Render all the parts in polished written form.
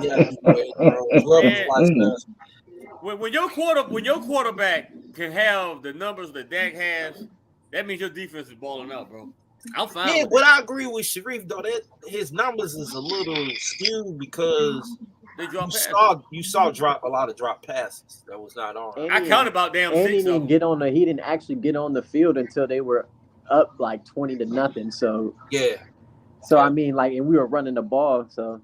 Yeah, when your quarterback can have the numbers that Dak has, that means your defense is balling out, bro. I'm fine yeah, with but that. I agree with Sharif though that his numbers is a little skewed because They drop you passes. saw drop a lot of drop passes that was not on. And I he counted about damn and he six of didn't them. get on the he didn't actually get on the field until they were up like 20-0. Yeah, So yeah, I mean, like, and we were running the ball. So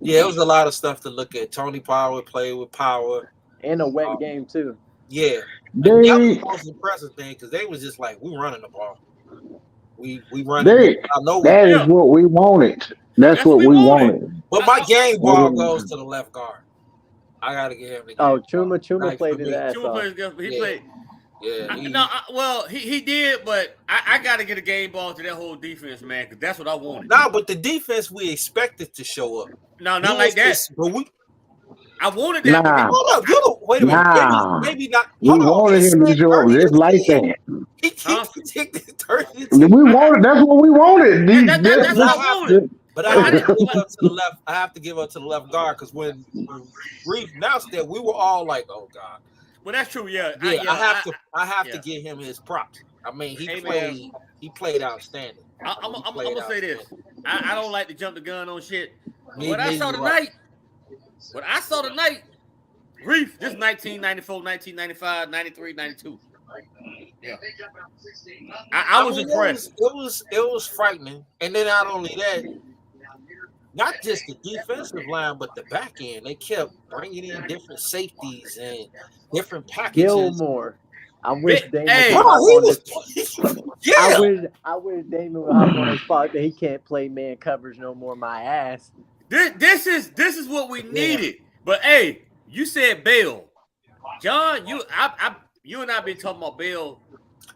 yeah. It was a lot of stuff to look at. Tony Power played with power. and a wet Um, game too. yeah, and that was They the most impressive thing because they was just like we running the ball. We running it. they I know we. that is Yeah, what we wanted. That's that's what what we we wanted. wanted. But my game ball goes Mhm. to the left guard. I got to give him the Oh, game ball. Chuma Like for played his me, ass Chuma off. plays good. He yeah, played. yeah. Well, he did, but I got to get a game ball to that whole defense, man, because that's what I wanted. Nah, but the defense we expected to show up. No, You not like was that. this, but we I wanted that, but Nah, hold up. You don't wait a minute. nah. Maybe not. We Hold on. He wanted him to said show up 30 just to like 10. that. He huh? predicted 30 to We 10. wanted. That's what we wanted. That's But what I I have wanted. to. But I But I have to didn't. give up to the left. I have to give up to the left guard because when Reef announced that, we were all like, "Oh God." Well, that's true. Yeah, Yeah, I have to yeah. give him his props. I mean, Hey, man, he played outstanding. I'm He played gonna say this. outstanding. I don't like to jump the gun on shit. But Me, neither do I. what I saw tonight, Reef, this 1994, 1995, 93, 92. Yeah, I I was mean, impressed. it was frightening. And then not only that, not just the defensive line, but the back end. They kept bringing in different safeties and different packages. Gilmore. I wish Damon Hey, could Bro, hop he on was this. yeah. I wish Damon would hop on his spot that he can't play man coverage no more. My ass. this is what we Yeah. needed. But hey, you said Bell, John. You and I been talking about Bell.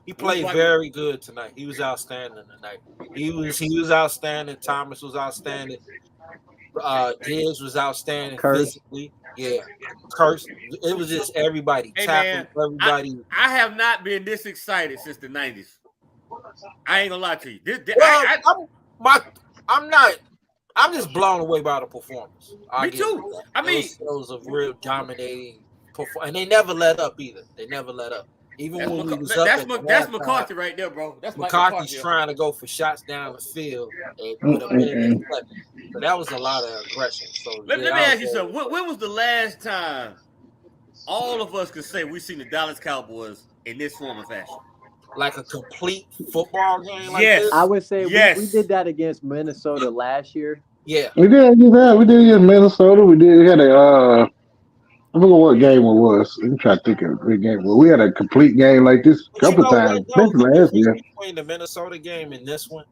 He played very good tonight. He was outstanding tonight. He was outstanding. Thomas was outstanding. Diggs was outstanding Curse. physically. Yeah. Curse. It was just everybody Hey tackling man, everybody. I have not been this excited since the 90s. I ain't gonna lie to you. Well, I'm not. I'm just blown away by the performance. Me too. I mean, it was a real dominating performance, and they never let up either. They never let up, even when we was up. that's McCarthy right there, bro. That's McCarthy's McCarthy. trying to go for shots down the field and with a minute left. So that was a lot of aggression. So Let me ask you something. When was the last time all of us could say we seen the Dallas Cowboys in this form and fashion? like a complete football game like Yes. this? I would say Yes. we did that against Minnesota last year. Yeah. We did do that. We did against Minnesota. We had a I forget what game it was. I'm trying to think of a game. Well, we had a complete game like this a But you couple know times, what though? especially The last year. difference between the Minnesota game and this one,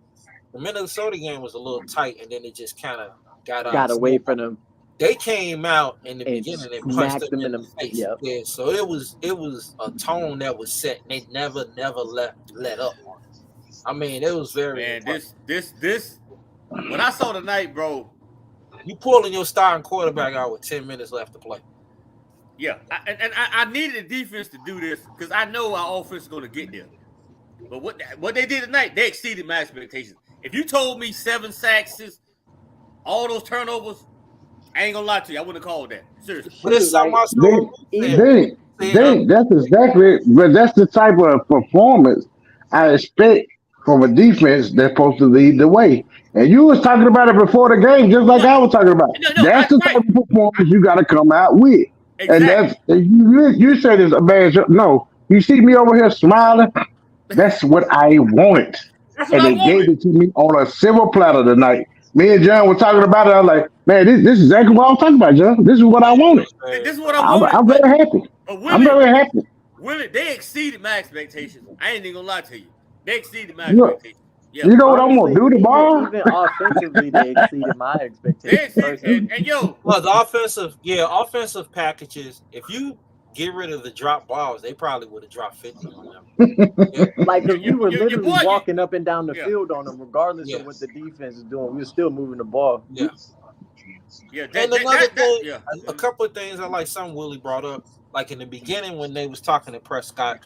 the Minnesota game was a little tight, and then it just kind of got out. Got away from them They came out in the and beginning and punched smacked them them in in the the. face. Yep. Yeah, so it was a tone that was set. And they never let up. I mean, it was very. Man, this what I saw tonight, bro. You pulling your starting quarterback out with 10 minutes left to play. Yeah, I needed the defense to do this because I know our offense is going to get there. But what they did tonight, they exceeded my expectations. If you told me 7 sacks, all those turnovers, I ain't gonna lie to you, I wouldn't have called that. Seriously. But it's Like, something That's exactly, but that's the type of performance I expect from a defense that's supposed to lead the way. And you was talking about it before the game, just like No, I was talking about. That's the type right. of performance you got to come out with. And that's Exactly. you said it's a bad show. No, you see me over here smiling. That's what I wanted, That's what and I they gave wanted. it to me on a silver platter tonight. Me and John were talking about it. I was like, man, this is exactly what I was talking about, John. This is what I wanted. This is what I I'm, wanted. I'm very happy. But I'm very happy. Willie, they exceeded my expectations. I ain't even gonna lie to you. They exceeded my Look, expectations. Yeah. you know what I'm honestly, gonna do tomorrow? even offensively, they exceeded my They expectations. exceeded, Personally, and yo, Well, the offensive packages. If you get rid of the drop balls, they probably would have dropped 50 on them. Yeah, like, because we were your literally boy, walking up and down the yeah, field on them, regardless yeah, of what the defense is doing. We were still moving the ball. yeah. yeah, And another thing, yeah. a couple of things I like. Something Willie brought up, like in the beginning when they was talking to Prescott,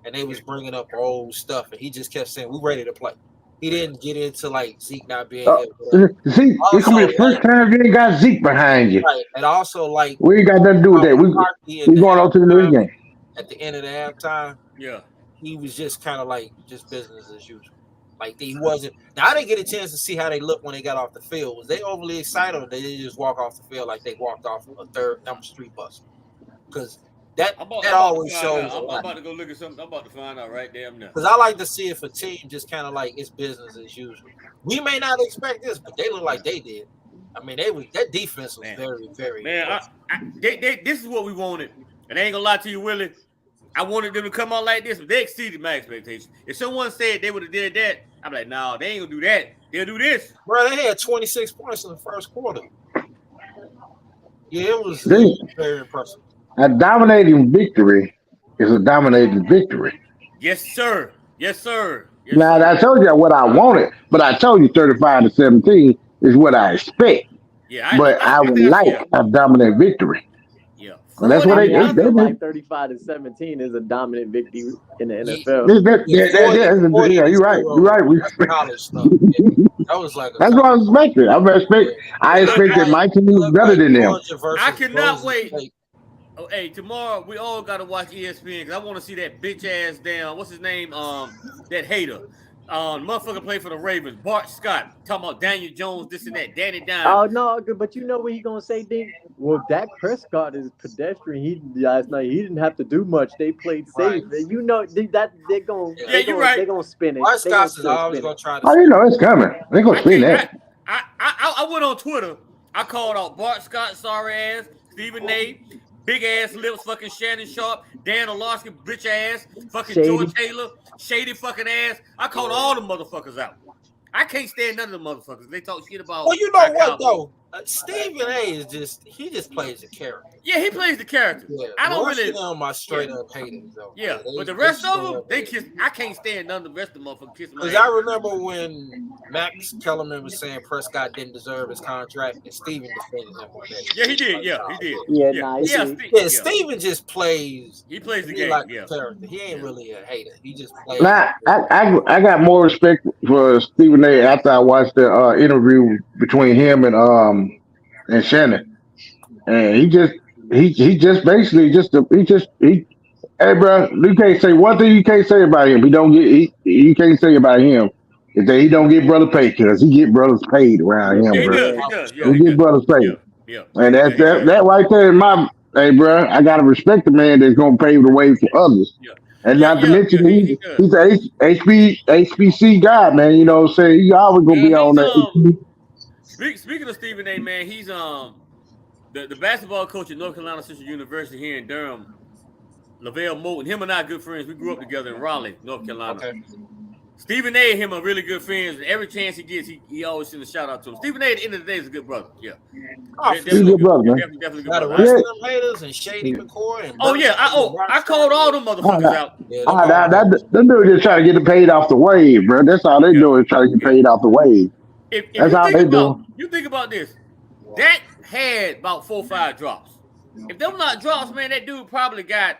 and they was bringing up old stuff, and he just kept saying, "We ready to play." he didn't get into like Zeke not being here. Whatever. See, it's Also, gonna be the first time you ain't got Zeke behind you. right, and also like We ain't got nothing to do with that. McCarthy in We the going on to the next game. at the end of the halftime, Yeah. he was just kind of like just business as usual. Like he wasn't. Now I didn't get a chance to see how they looked when they got off the field. Was they overly excited, or did they just walk off the field like they walked off a third number street bus? Because that always shows a lot. I'm about to go look at something. I'm about to find out right damn now. Because I like to see if a team just kind of like it's business as usual. We may not expect this, but they look like they did. I mean, that defense was very, very. Man, this is what we wanted, and I ain't gonna lie to you, Willie. I wanted them to come out like this, but they exceeded my expectations. If someone said they would have did that, I'm like, no, they ain't gonna do that. They'll do this. Bro, they had 26 points in the first quarter. Yeah, it was very impressive. A dominating victory is a dominating victory. Yes, sir. Yes, sir. Yes, Now, sir. I told you what I wanted, but I told you 35-17 is what I expect. Yeah, but I would like a dominant victory. Yeah, and that's what they like 35-17 is a dominant victory in the NFL. Yeah, you're right. You're right. College stuff. That was like that's what I expected. I expected my team was better than them. I cannot wait. Oh, hey, tomorrow we all got to watch ESPN because I want to see that bitch ass down. What's his name? That hater. Motherfucker played for the Ravens. Bart Scott talking about Daniel Jones, this and that. Danny Dimes. Oh no, but you know what he gonna say, Dink? Well, Dak Prescott is pedestrian. Last night he didn't have to do much. They played safe. Right. And you know that they're gonna. Yeah, you're right. They're gonna spin it. Bart Scott is always gonna try to. Oh, you know it's coming. They're gonna spin that. I went on Twitter. I called out Bart Scott, sorry ass, Stephen A. Big ass lips, fucking Shannon Sharp, Dan Orlovsky, bitch ass, fucking Shady. George Taylor, shady fucking ass. I called all the motherfuckers out. I can't stand none of the motherfuckers. They talk shit about. Well, you know what though? Stephen A. is just plays a character. Yeah, he plays the character. Yeah. I don't really on my straight up haters though. Yeah, but the rest of them, they kiss. I can't stand none of the rest of the motherfuckers kissing my ass. Because I remember when Max Kellerman was saying Prescott didn't deserve his contract, and Steven defended him on that. Yeah, he did. Yeah, he did. Yeah, Steven just plays. He plays the game. Like a character. He ain't really a hater. He just plays. Now, I got more respect for Stephen A. after I watched the interview between him and Shannon, and he basically hey bro, you can't say one thing you can't say about him. You can't say about him is that he don't get brother paid because he get brothers paid around him, bro. He get brothers paid. Yeah. And that right there in my hey bro, I gotta respect the man that's gonna pave the way for others. Yeah. And not to mention he's a HBC guy, man. You know what I'm saying? He always gonna be on that. Speaking of Stephen A, man, he's the basketball coach at North Carolina Central University here in Durham, Lavelle Moulton. Him and I are good friends. We grew up together in Raleigh, North Carolina. Okay. Stephen A and him are really good friends. Every chance he gets, he always sends a shout out to him. Stephen A at the end of the day is a good brother. Yeah. He's a good brother, man. Definitely good brother. Got the rest of them haters and Shady McCoy. And I called all them motherfuckers out. Them dudes just trying to get paid off the wave, bro. That's all they do is try to get paid off the wave. That's how they do. You think about this. Dak had about 4 or 5 drops. If them not drops, man, that dude probably got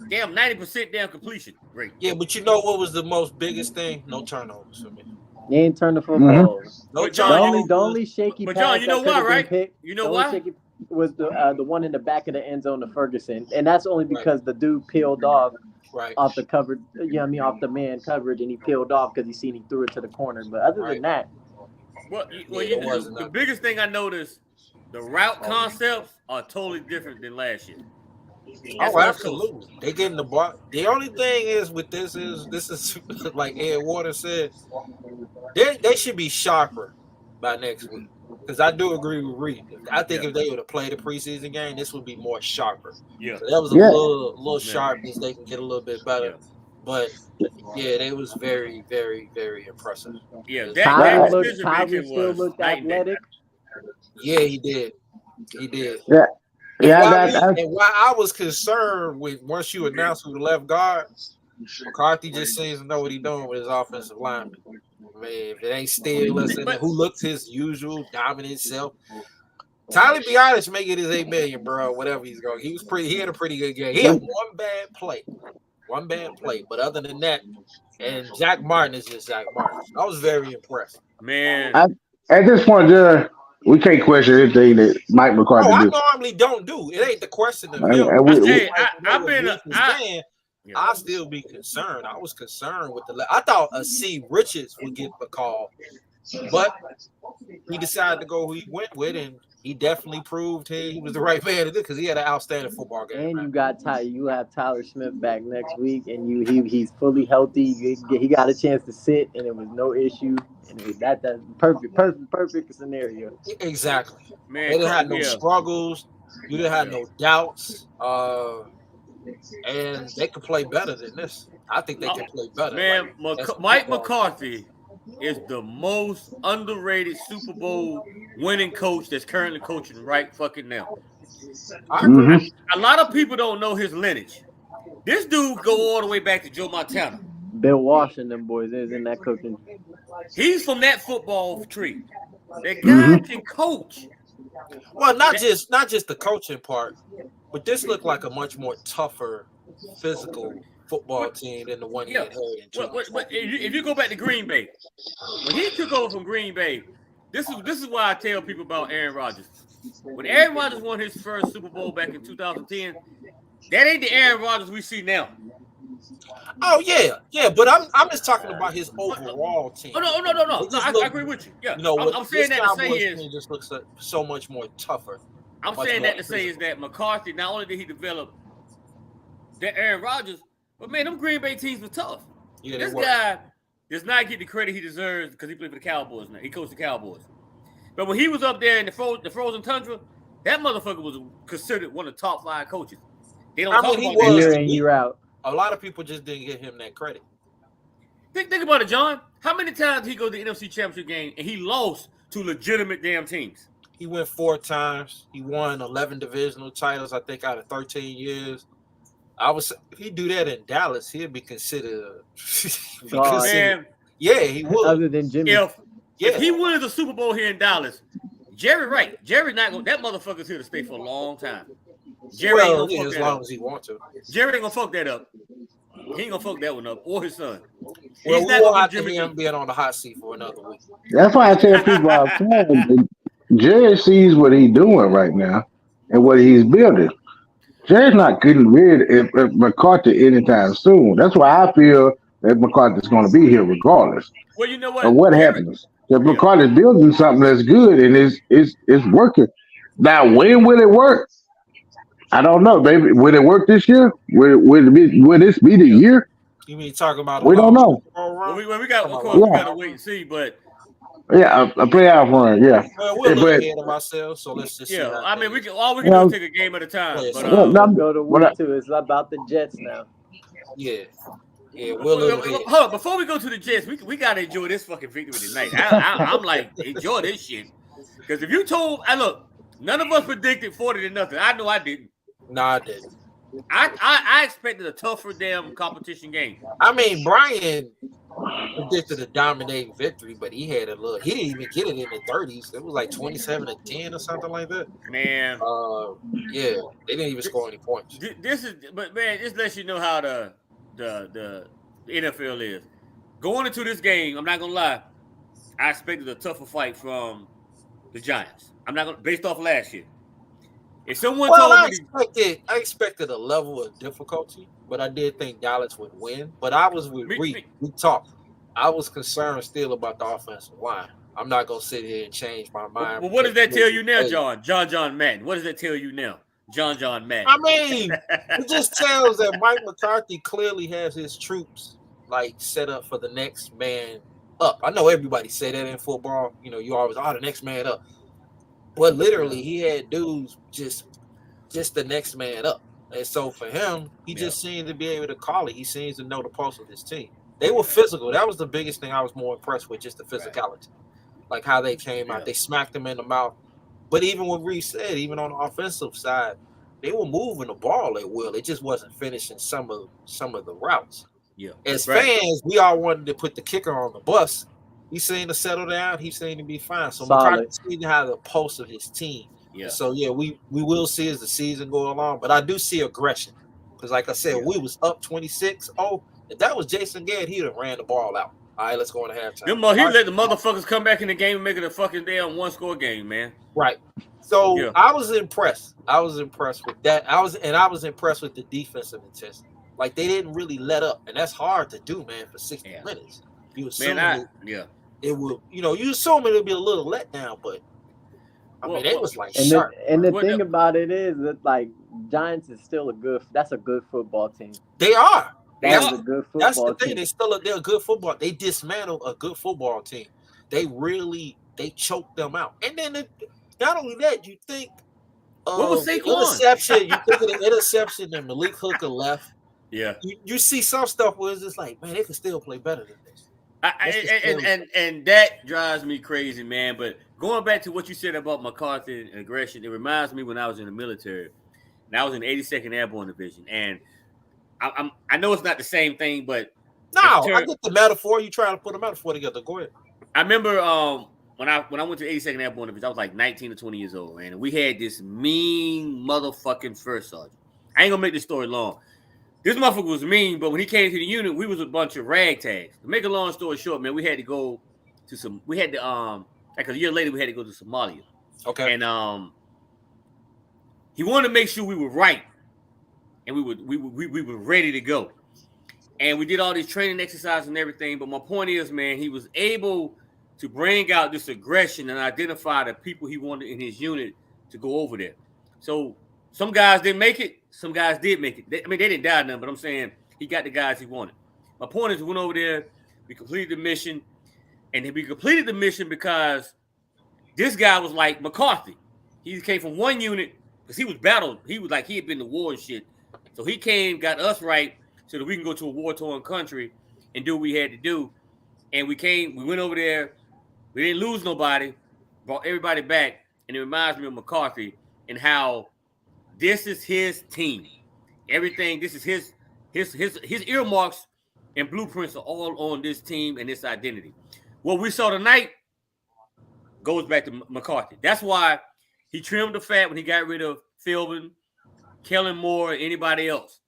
90% damn completion rate. Yeah, but you know what was the most biggest thing? No turnovers for me. He ain't turned the football. No turnovers. The only shaky pass John, you know why, right? Picked, you know why? Was the one in the back of the end zone to Ferguson, and that's only because the dude peeled off. Right. Off the cover, off the man coverage, and he peeled off because he threw it to the corner. But other than that, the biggest thing I noticed, the route concepts are totally different than last year. Oh, absolutely. They getting the ball. The only thing is with this is like Ed Waters said, they should be sharper by next week. Because I do agree with Reed. I think if they would have played a preseason game, this would be more sharper. Yeah, so that was a little sharpness. They can get a little bit better. Yeah. But they was very, very, very impressive. Yeah, Tyler still looked athletic. Yeah, he did. He did. Yeah. And why I was concerned with once you announced who the left guard, McCarthy just seems to know what he's doing with his offensive lineman. Man, if it ain't Steele, who looks his usual dominant self. Tyler Biotis may get his $8 million, bro. Whatever he's going. He had a pretty good game. He had one bad play. One bad play. But other than that, and Jack Martin is just Jack Martin. I was very impressed. Man. At this point, we can't question anything that Mike McCarthy Oh, I do. normally don't do. It ain't the question of him. I still be concerned. I was concerned with I thought C. Richards would get the call, but he decided to go who he went with, and he definitely proved he was the right man to do because he had an outstanding football game. And you have Tyler Smith back next week, and he's fully healthy. He got a chance to sit, and it was no issue. And that's perfect scenario. Exactly. Man, they didn't have no struggles. You didn't have no doubts. And they could play better than this. I think they can play better. Man, Mike McCarthy is the most underrated Super Bowl winning coach that's currently coaching right fucking now. Mm-hmm. A lot of people don't know his lineage. This dude go all the way back to Joe Montana. Bill Walsh and them boys is in that cooking. He's from that football tree. That guy can coach. Well, not just the coaching part, but this looked like a much more tougher physical football team than the one he had in 2020. If you go back to Green Bay, when he took over from Green Bay, this is why I tell people about Aaron Rodgers. When Aaron Rodgers won his first Super Bowl back in 2010, that ain't the Aaron Rodgers we see now. Oh yeah, but I'm just talking about his overall team. Oh no. I agree with you. Yeah, I'm saying that to say is team just looks so much more tougher. I'm saying that to say is that McCarthy, not only did he develop that Aaron Rodgers, but man, them Green Bay teams were tough. Yeah, this guy does not get the credit he deserves because he played for the Cowboys now. He coached the Cowboys. But when he was up there in the frozen tundra, that motherfucker was considered one of the top 5 coaches. They don't talk about that year in, year out. A lot of people just didn't give him that credit. Think about it, John. How many times did he go to the NFC Championship game and he lost to legitimate damn teams? He went 4 times. He won 11 divisional titles, I think, out of 13 years. If he do that in Dallas, he'd be considered. Man, yeah, he would. Other than Jimmy, if he wins the Super Bowl here in Dallas, Jerry not gonna. That motherfucker's here to stay for a long time. Jerry ain't gonna fuck as long as he wants to. Jerry ain't gonna fuck that up. He ain't gonna fuck that one up, or his son. Well, we won't have to hear him being on the hot seat for another week. That's why I tell people all the time, Jerry sees what he's doing right now and what he's building. Jerry's not getting rid of McCarthy anytime soon. That's why I feel that McCarthy's going to be here regardless. Well, you know what? Of what happens. If McCarthy's building something that's good and it's working. Now, when will it work? I don't know, baby. Will it work this year? Will this be the year? You mean talking about? We don't know. Well, we got to wait and see, but. Yeah, a playoff run. Yeah, well, we're looking ahead of ourselves, so let's just. Yeah, I mean, we can do is take a game at a time. But go to week 2. It's about the Jets now. Yeah, hold on. Before we go to the Jets, we gotta enjoy this fucking victory tonight. I'm like, enjoy this shit because if you told, look, none of us predicted 40-0. I know I didn't. No, I didn't. I expected a tougher damn competition game. I mean, Brian predicted a dominating victory, but he had a little. He didn't even get it in the 30s. It was like 27-10 or something like that. Man, yeah, they didn't even score any points. But man, this lets you know how the NFL is. Going into this game, I'm not gonna lie, I expected a tougher fight from the Giants. I'm not gonna based off last year. If someone told me, I expected a level of difficulty, but I did think Dallas would win. But I was with Reed. We talked. I was concerned still about the offensive line. I'm not gonna sit here and change my mind. Well, what does that tell you now, John? John Madden. What does that tell you now, John Madden? I mean, it just tells that Mike McCarthy clearly has his troops like set up for the next man up. I know everybody say that in football. You know, you always the next man up. But literally, he had dudes just the next man up. And so for him, he just seemed to be able to call it. He seems to know the pulse of his team. They were physical. That was the biggest thing I was more impressed with, just the physicality. Like how they came out. They smacked him in the mouth. But even what Reese said, even on the offensive side, they were moving the ball at will. It just wasn't finishing some of the routes. Yeah. As fans, we all wanted to put the kicker on the bus. He seemed to settle down. He seemed to be fine. So McCarthy seemed to have the pulse of his team. Yeah. So we will see as the season go along. But I do see aggression. Because like I said, we was up 26-0. If that was Jason Garrett, he'd have ran the ball out. All right, let's go into halftime. He let the motherfuckers come back in the game and make it a fucking damn one-score game, man. Right. So I was impressed. I was impressed with that. I was impressed with the defensive intensity. Like they didn't really let up, and that's hard to do, man, for 60 minutes. You assume it would, you assume it'll be a little letdown, but I mean, they was like sharp. And the thing about it is that like Giants is still that's a good football team. They are. That's a good football That's the team. thing. They're a good football. They dismantled a good football team. They choked them out. And then not only that, you think what was Saquon? Interception. You think of the interception that Malik Hooker left. Yeah. You see some stuff where it's just like, man, they can still play better than this. And that drives me crazy, man. But going back to what you said about McCarthy and aggression, it reminds me when I was in the military, and I was in the 82nd Airborne Division, and I know it's not the same thing, but I get the metaphor. You trying to put a metaphor together. Go ahead. I remember when I went to 82nd Airborne Division, I was like 19 or 20 years old, man, and we had this mean motherfucking first sergeant. I ain't gonna make this story long. This motherfucker was mean, but when he came to the unit, we was a bunch of ragtags. To make a long story short, man, we had to go to like a year later, we had to go to Somalia. Okay. And he wanted to make sure we were right. And we were ready to go. And we did all these training exercises and everything. But my point is, man, he was able to bring out this aggression and identify the people he wanted in his unit to go over there. So some guys didn't make it. Some guys did make it. They didn't die none, but I'm saying he got the guys he wanted. My point is we went over there. We completed the mission. And we completed the mission because this guy was like McCarthy. He came from one unit because he was battled. He was like, he had been to war and shit. So he came, got us right so that we can go to a war-torn country and do what we had to do. And we went over there. We didn't lose nobody, brought everybody back. And it reminds me of McCarthy and how this is his team. Everything, this is his earmarks and blueprints are all on this team and this identity. What we saw tonight goes back to McCarthy. That's why he trimmed the fat when he got rid of Philbin, Kellen Moore, anybody else.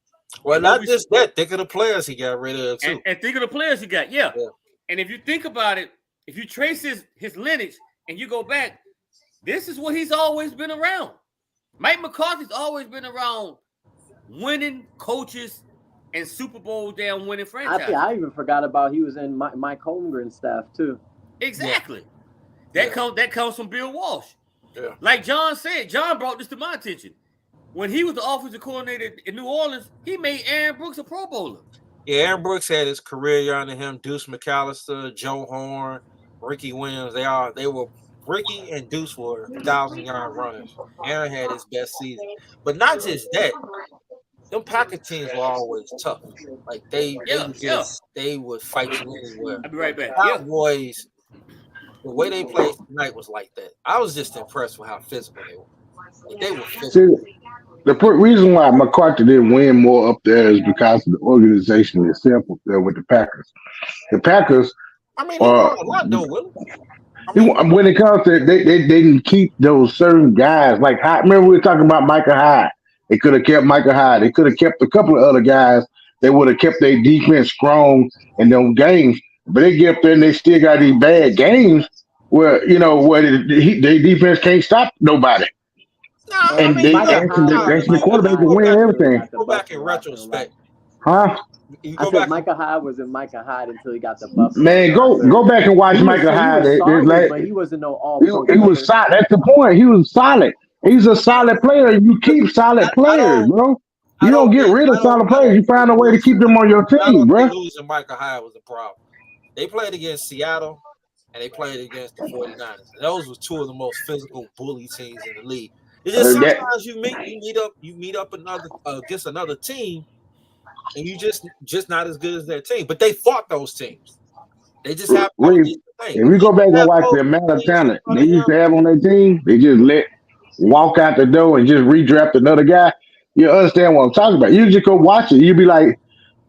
Well, not just that. Think of the players he got rid of, too. And think of the players he got, yeah. And if you think about it, if you trace his lineage and you go back, this is what he's always been around. Mike McCarthy's always been around winning coaches and Super Bowl damn winning franchise. I even forgot about he was in Mike Holmgren's staff, too. Exactly. Yeah. That comes from Bill Walsh. Yeah. Like John said, John brought this to my attention. When he was the offensive coordinator in New Orleans, he made Aaron Brooks a Pro Bowler. Yeah, Aaron Brooks had his career year under him. Deuce McAllister, Joe Horn, Ricky Williams. Ricky and Deuce were 1,000-yard runners. Aaron had his best season. But not just that. Them Packer teams were always tough. Like they would fight you anywhere. I'll be right back. Cowboys, the way they played tonight was like that. I was just impressed with how physical they were. Like, they were physical. See, the reason why McCarthy didn't win more up there is because of the organization itself up there with the Packers. The Packers. I mean, they won a lot though, Will. When it comes to they didn't keep those certain guys like remember we were talking about Micah Hyde. They could have kept Micah Hyde. They could have kept a couple of other guys. They would have kept their defense strong in those games. But they get up there and they still got these bad games where their defense can't stop nobody. No, and they the quarterback can win everything. Go back in retrospect. Huh? I said Micah Hyde wasn't Micah Hyde until he got the Buffalo. Man, go back and watch Micah Hyde. But he wasn't no all. He was solid. That's the point. He was solid. He's a solid player. You keep solid players, bro. You don't get rid of solid players. You find a way to keep them on your team, bro. Losing Micah Hyde was a problem. They played against Seattle and they played against the 49ers. And those were two of the most physical bully teams in the league. It's just sometimes you meet up against another team, and you just not as good as their team. But they fought those teams. They just have. If we go back and watch the amount of talent they used to have on their team, they just let walk out the door and just redraft another guy. You understand what I'm talking about? You just go watch it. You'd be like,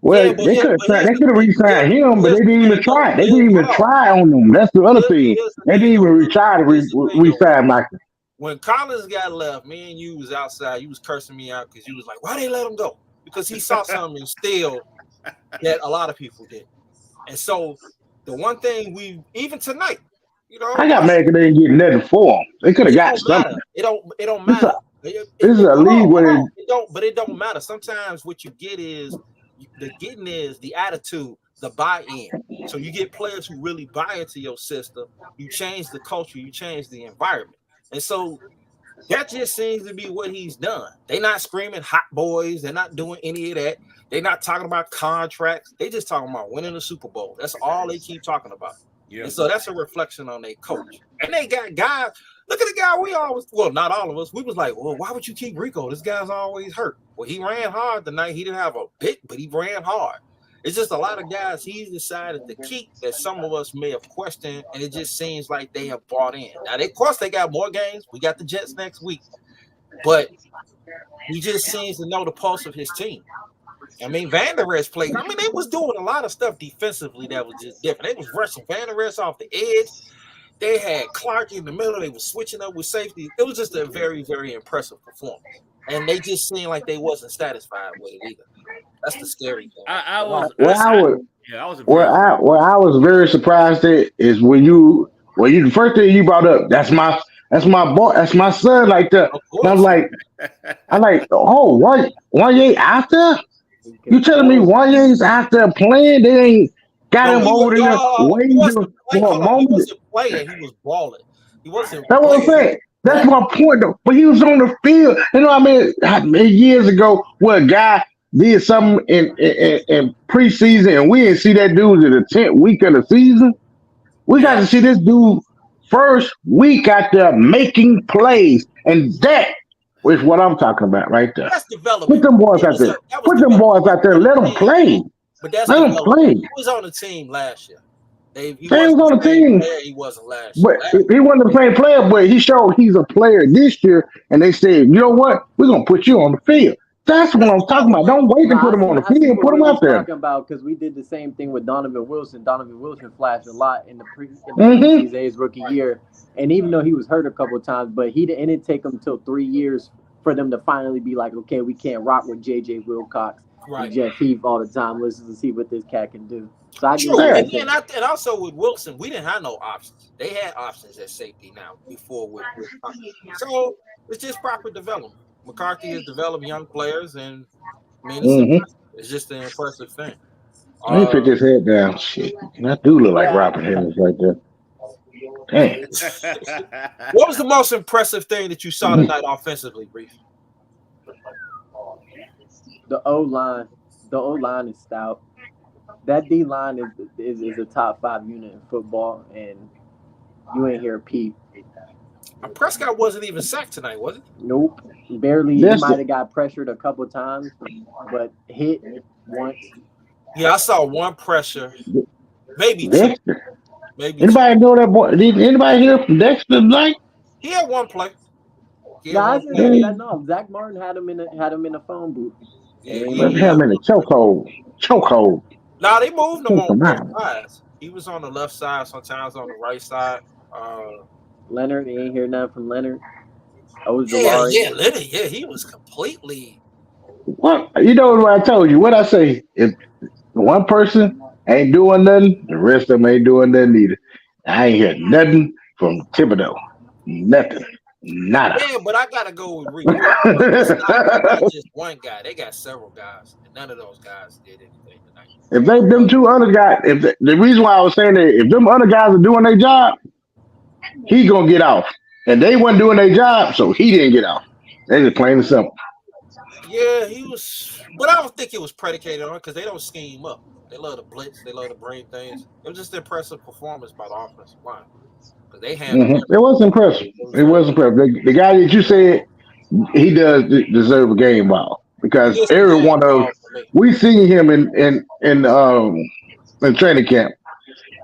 well, they could have re-signed him, but they didn't even try. They didn't even try on them. That's the other thing. They didn't even try to re-sign Michael. When Collins got left, me and you was outside. You was cursing me out because you was like, why they let him go? because he saw something still that a lot of people did. And so the one thing even tonight, I got mad because they didn't get nothing for them. They could have got something. It don't matter. This is a league where it don't matter. Sometimes what you get is the attitude, the buy-in. So you get players who really buy into your system. You change the culture, you change the environment. And so that just seems to be what he's done. They're not screaming hot boys. They're not doing any of that. They're not talking about contracts. They just talking about winning the Super Bowl. That's all they keep talking about. Yeah. And so that's a reflection on their coach. And they got guys. Look at the guy not all of us. We was like, well, why would you keep Rico? This guy's always hurt. Well, he ran hard tonight. He didn't have a bit, but he ran hard. It's just a lot of guys he's decided to keep that some of us may have questioned, and it just seems like they have bought in. Now, of course, they got more games. We got the Jets next week. But he just seems to know the pulse of his team. I mean, Van Der Esch played. I mean, they was doing a lot of stuff defensively that was just different. They was rushing Van Der Esch off the edge. They had Clark in the middle. They were switching up with safety. It was just a very, very impressive performance. And they just seemed like they wasn't satisfied with it either. That's the scary thing. I was very surprised at is when you the first thing you brought up, that's my boy, that's my son, like that. And I'm like, oh, why you ain't after? You telling me why you ain't after playing? They ain't got him over there waiting for a moment. He wasn't playing, he was balling. He wasn't. That's what I'm saying. That's my point, though. But he was on the field. You know what I mean? Years ago, where a guy did something in preseason, and we didn't see that dude in the 10th week of the season. We got to see this dude first week out there making plays, and that is what I'm talking about right there. That's development. Put them boys out there. Put them boys out there. Let them play. But that's let them play. He was on the team last year. He was on the team. He wasn't last year. But he wasn't the same player, but he showed he's a player this year, and they said, you know what? We're going to put you on the field. That's what I'm talking about. Don't wait to put him on the field. Put him out there. Talking about because we did the same thing with Donovan Wilson. Donovan Wilson flashed a lot in the preseason his rookie year, and even though he was hurt a couple of times, but it didn't take him until 3 years for them to finally be like, okay, we can't rock with J.J. Wilcox and Jeff Heath all the time. Let's see what this cat can do. So and also with Wilson, we didn't have no options. They had options at safety now before with so it's just proper development. McCarthy has developed young players, and I mean, it's just an impressive thing. Let me put his head down. Shit, and I do look like Robert Harris right there. Dang. What was the most impressive thing that you saw tonight offensively, Brief? The O-line. The O-line is stout. That D-line is a top 5 unit in football, and you ain't hear a peep. Prescott wasn't even sacked tonight, was it? Nope. Barely. He might have got pressured a couple times, but hit once. Yeah, I saw one pressure. Maybe Dexter. Two. Maybe anybody know that boy? Did anybody hear from Dexter tonight? He had one play. No, Zach Martin had him in a phone booth. He had him in a chokehold. Nah, they moved him on both sides. He was on the left side, sometimes on the right side. Leonard, you ain't hear nothing from Leonard. Leonard. Yeah, he was completely. What you know what I told you? What I say? If one person ain't doing nothing, the rest of them ain't doing nothing either. I ain't hear nothing from Thibodeau. Nothing. Nada. Yeah, but I gotta go with Rico. It's not just one guy. They got several guys, and none of those guys did anything tonight. If them two other guys, the reason why I was saying that, if them other guys are doing their job, he gonna get off. And they wasn't doing their job, so he didn't get off. They just plain and simple. Yeah, he was, but I don't think it was predicated on it because they don't scheme up. They love to blitz. They love to bring things. It was just an impressive performance by the offensive line. They handled It was impressive. It was impressive. The guy that you said, he does deserve a game ball because every one of we seen him in training camp.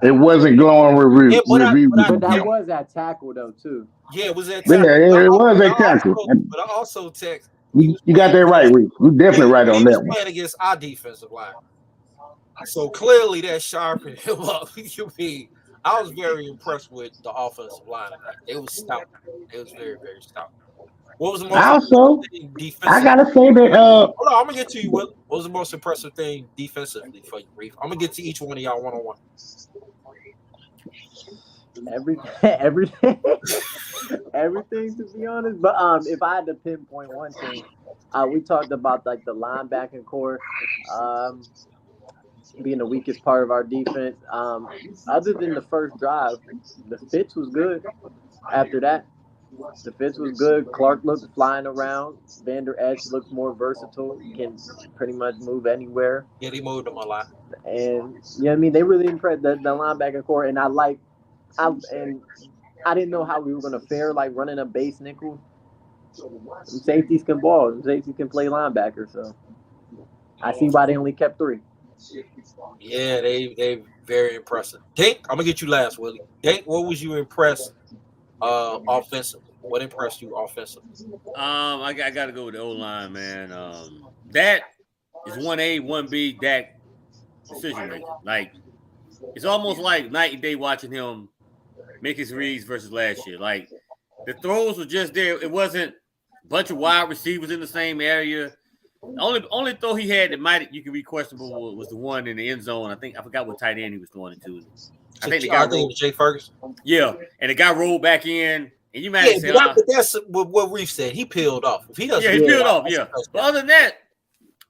It wasn't glowing review. But that was at tackle though too. Yeah, it was at tackle. Yeah, it was at tackle. But I also text. You got that right, Reed. You definitely right on that one. Playing against our defensive line, so clearly that sharpened him up. I was very impressed with the offensive line. It was stout. It was very, very stout. What was the most Also, impressive thing I defensively? gotta say that Hold on, I'm gonna get to you. What was the most impressive thing defensively for you, Reef? I'm gonna get to each one of y'all one on one. Everything, everything. To be honest, but if I had to pinpoint one thing, we talked about like the linebacking core, being the weakest part of our defense. Other than the first drive, the Fitz was good. After that, the Fitz was good. Clark looked flying around. Vander Esch looks more versatile. He can pretty much move anywhere. Yeah, they moved them a lot. And yeah, I mean they really impressed the linebacker core. And I didn't know how we were gonna fare like running a base nickel. Some safeties can ball. Some safeties can play linebacker. So I see why they only kept 3. Yeah, they very impressive. Dink, I'm gonna get you last, Willie. Dink, what was you impressed offensively? What impressed you offensively? I got to go with the O line, man. That is 1A, 1B. Dak decision making. Like it's almost like night and day watching him make his reads versus last year. Like the throws were just there. It wasn't a bunch of wide receivers in the same area. The only throw he had that you could be questionable was the one in the end zone. I forgot what tight end he was throwing it to. I think the guy it was Jay Ferguson. Yeah, and the guy rolled back in, and you might say, but that's what Reef said. He peeled off. If he doesn't, he peeled off. Yeah, but other than that,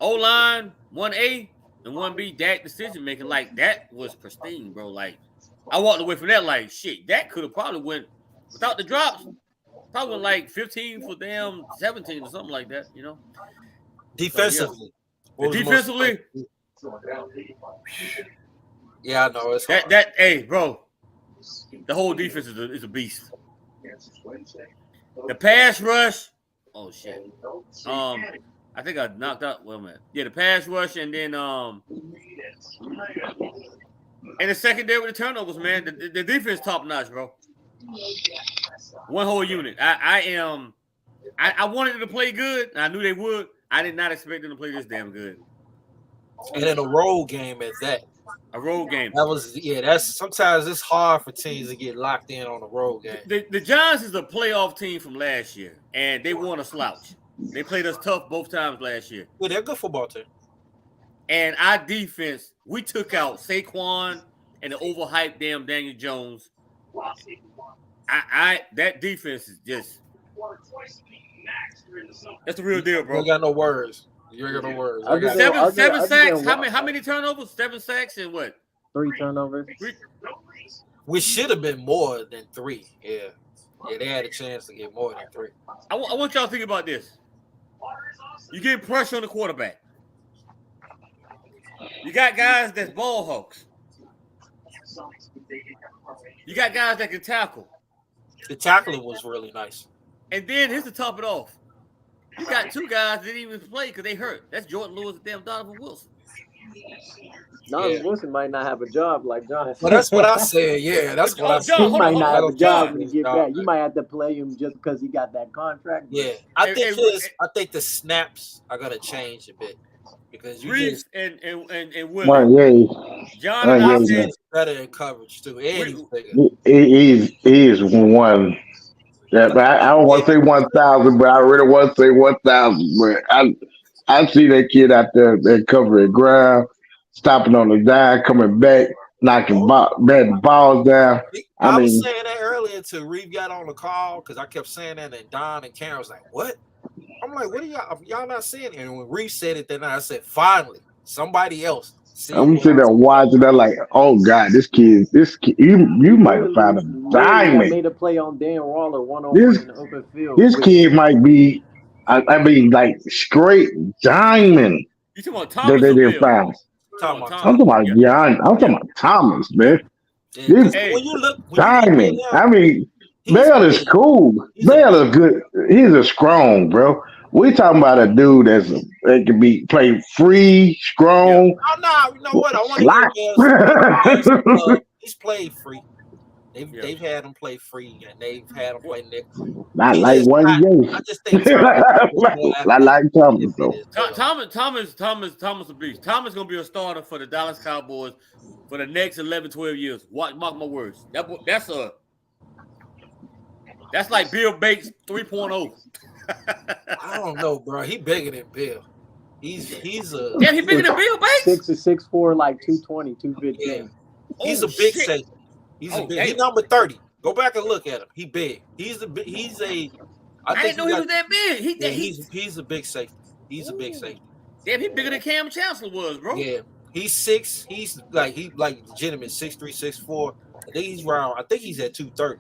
O line 1A and 1B, Dak decision making like that was pristine, bro. Like I walked away from that like shit. That could have probably went without the drops. Probably went like 15 for damn 17 or something like that. You know. Defensively. So, defensively. Yeah, I know it's hey, bro. The whole defense is a beast. The pass rush. Oh shit. I think I knocked out. Well, man. Yeah, the pass rush and then and the secondary with the turnovers, man. The defense top notch, bro. One whole unit. I wanted them to play good. I knew they would. I did not expect them to play this damn good. And then a road game at that. A road game. That's sometimes it's hard for teams to get locked in on a road game. The Giants is a playoff team from last year, and they won a slouch. They played us tough both times last year. Well, they're a good football team. And our defense, we took out Saquon and the overhyped damn Daniel Jones. That defense is just that's the real deal, bro. You ain't got no words. You ain't got no words. Seven sacks. How many turnovers? 7 sacks and what? 3 turnovers. Which should have been more than 3. Yeah, they had a chance to get more than 3. I want y'all to think about this. You get pressure on the quarterback. You got guys that's ball hawks. You got guys that can tackle. The tackling was really nice. And then here's to top it off. You got 2 guys that didn't even play because they hurt. That's Jordan Lewis and damn Donovan Wilson. Donovan Wilson might not have a job like John. Well, that's what I said. Yeah, that's what I said. He might not have a job when he get back. You might have to play him just because he got that contract. Yeah, I think the snaps are gonna change a bit because Reeves and Willie. John is better in coverage too. And he's bigger. He is one. Yeah, but I don't want to say 1,000, but I really want to say 1,000. But I see that kid out there that covering ground, stopping on the dime, coming back, knocking balls down. I was saying that earlier until Reeve got on the call because I kept saying that, and Don and Karen was like, "What?" I'm like, "What are y'all not saying it?" And when Reeve said it, then I said, "Finally, somebody else." I'm sitting there watching that like, oh God, this kid, you might have found a diamond. Made a play on Dan Waller one-on-one in the open field. This kid might be, I mean, like straight diamond. You talking about Thomas? They didn't find. I'm talking about Thomas, man. This when you look, diamond. I mean, Bell is cool. Bell is good. He's a strong, bro. We talking about a dude that can play free, strong. Yeah. Oh no, you know what? I want to. He's played free. They've had him play free, and they've had him play nickel. Not like one game. I just think I like Thomas though. Thomas a beast. Thomas gonna be a starter for the Dallas Cowboys for the next 11, 12 years. Mark my words. That's like Bill Bates 3.0. I don't know, bro. He bigger than Bill. He's a Damn, he bigger than Bill Bates? 6'4", like 220, 215. yeah. He's Oh, a big shit. safety. He's a Oh, big. damn. He's number 30. Go back and look at him. He big. He's a. I didn't know he was that big. Yeah, he's a big safety. He's a big safety. Damn, he bigger than Cam Chancellor was, bro. Yeah, he's 6. He's like legitimate 6'3", 6'4". I think he's around. I think he's at 230.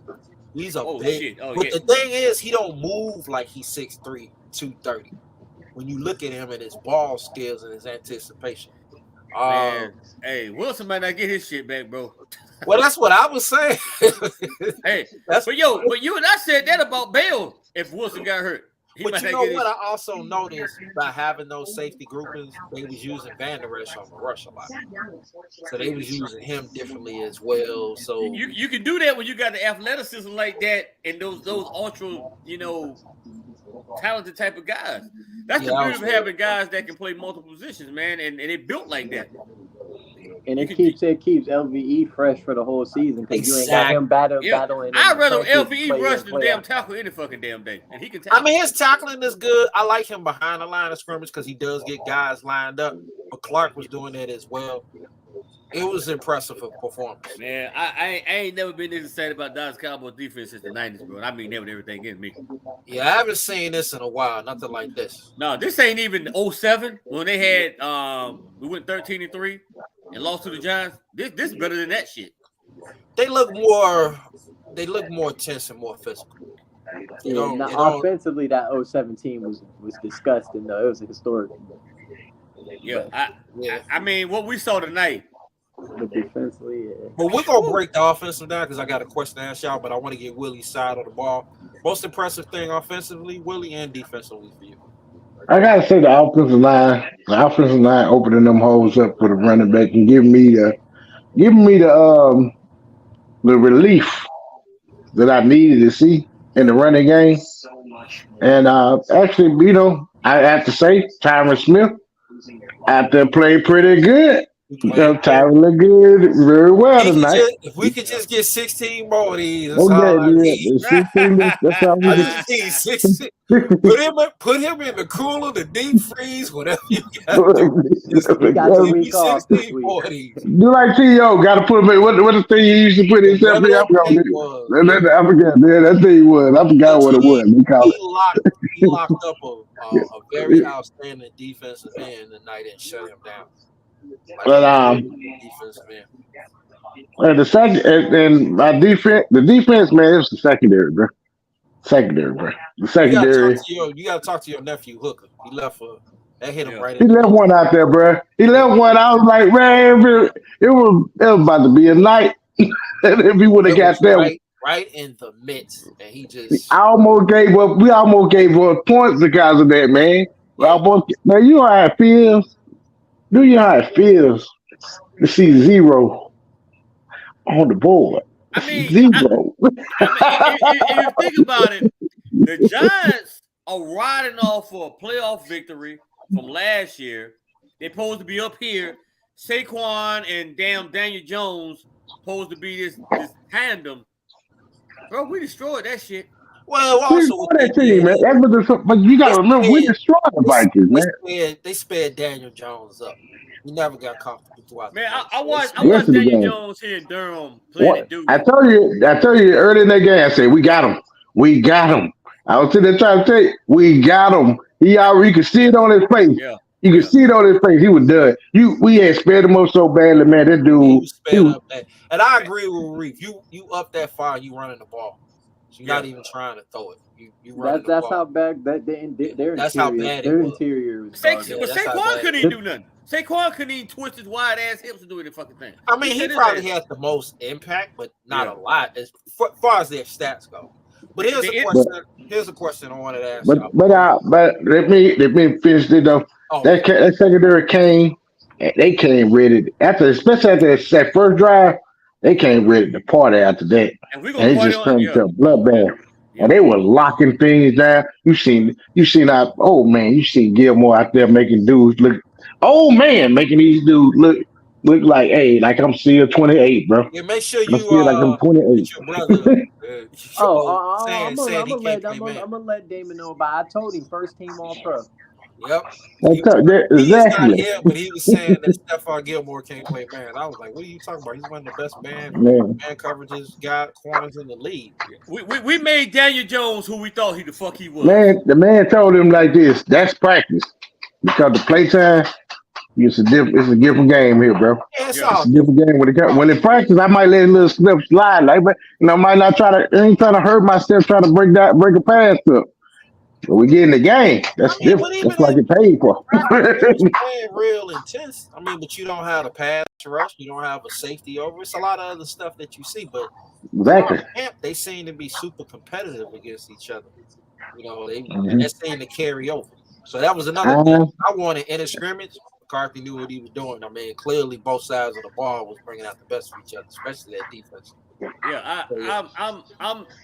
He's a big. Shit. Oh, but yeah. the thing is, he don't move like he's 6'3", 230. When you look at him and his ball skills and his anticipation. Man, hey, Wilson might not get his shit back, bro. Well, that's what I was saying. Hey, but you and I said that about Bell if Wilson got hurt. But you know what? I also noticed by having those safety groupings, they was using Van Der Esch on the rush a lot. So they was using him differently as well. So you can do that when you got the athleticism like that and those ultra, talented type of guys. That's the beauty of having guys that can play multiple positions, man, and they built like that. And it keeps LVE fresh for the whole season because you ain't got him battling. I'd rather LVE rush the damn tackle any fucking damn day, and he can tackle. I mean, his tackling is good. I like him behind the line of scrimmage because he does get guys lined up. But Clark was doing that as well. It was impressive performance. Man, I ain't never been this excited about Dallas Cowboys defense since the 90s, bro. I mean, never everything in me. Yeah, I haven't seen this in a while. Nothing like this. No, this ain't even 07 when they had we went 13-3 and lost to the Giants. This is better than that shit. They look more tense and more physical. Offensively, that 017 was disgusting though. It was a historic. Yeah, I mean, what we saw tonight. But defensively, yeah. But we're gonna break the offensive down because I got a question to ask y'all, but I want to get Willie's side of the ball. Most impressive thing offensively, Willie, and defensively for you. I gotta say the offensive line opening them holes up for the running back and giving me the relief that I needed to see in the running game. And actually, I have to say Tyron Smith out there played pretty good. Tyron looked good very well tonight. If we could just get 16 more of these, that's all I need. 16, that's all we I need. just need 16. Put him in the cooler, the deep freeze, whatever you got to do. Just give me 16 more of these. Do like T.O. Got to put him in. What the thing you used to put in? I forgot. Yeah, that thing was. I forgot what it was. He locked up a very outstanding defensive end tonight and shut him down. But defensive end. And the defense, man, it was the secondary, bro. The secondary. You gotta talk to your nephew Hooker. He left that hit him right. He left one out there, bro. He left one. I was like, man, it was about to be a night. If he would have got that right in the midst, and he just. We almost gave up points because of that, man. Man, you know how it feels. Do you know how it feels to see 0 on the board? I mean, 0. If you think about it, the Giants are riding off for a playoff victory from last year. They're supposed to be up here. Saquon and damn Daniel Jones supposed to be this tandem. Bro, we destroyed that shit. Well, also that team, man. But you gotta remember, we destroyed the Vikings, man. They spared Daniel Jones up. He never got comfortable throughout. Man, I watched Daniel Jones here in Durham playing that dude. I told you early in that game. I said we got him. I was sitting there trying to tell you, we got him. You could see it on his face. Yeah. You could see it on his face. He was done. We had spared him up so badly, man. That dude. And I agree with Reef. You up that far, you running the ball. So you're not even trying to throw it. You running the ball. That's how bad how bad their interior is. But Saquon couldn't even do nothing. Saquon couldn't even twist his wide ass hips to do any fucking thing. I mean, he probably had the most impact, but not a lot as far as their stats go. But here's a question I wanted to ask y'all. But let me finish it though. That secondary came ready especially after that first drive. They came ready to party after that, and it just turned into a bloodbath. Yeah. And they were locking things down. You seen you seen Gilmore out there making dudes look. Oh man, making these dudes look look like, hey, like I'm still 28, bro. Yeah, make sure I'm still like I'm you 28. get your brother I'm saying he can't play I'm man. gonna let Damon know about. I told him first team All Pro. Yep. He's not Exactly, here, but he was saying that Stephon Gilmore can't play man. I was like, what are you talking about? He's one of the best man man. coverages corners in the league. We made Daniel Jones who we thought he the fuck he was. Man, the man told him like this. That's practice because the playtime. It's a different game here, bro. Yeah, it's Yeah. all It's a different game when in practice. I might let a little slip slide, like, but might not ain't trying to hurt myself, trying to break a pass up. But we get in the game. That's I mean, but different. even That's what I in get paid for. practice, they was playing real intense. I mean, but you don't have a pass rush, you don't have a safety over. It's a lot of other stuff that you see, but Exactly. camp, they seem to be super competitive against each other. Mhm. And that seemed to carry over. So that was another thing. Uh, I wanted in a scrimmage. McCarthy knew what he was doing. I mean, clearly both sides of the ball was bringing out the best of each other, especially that defense. Yeah,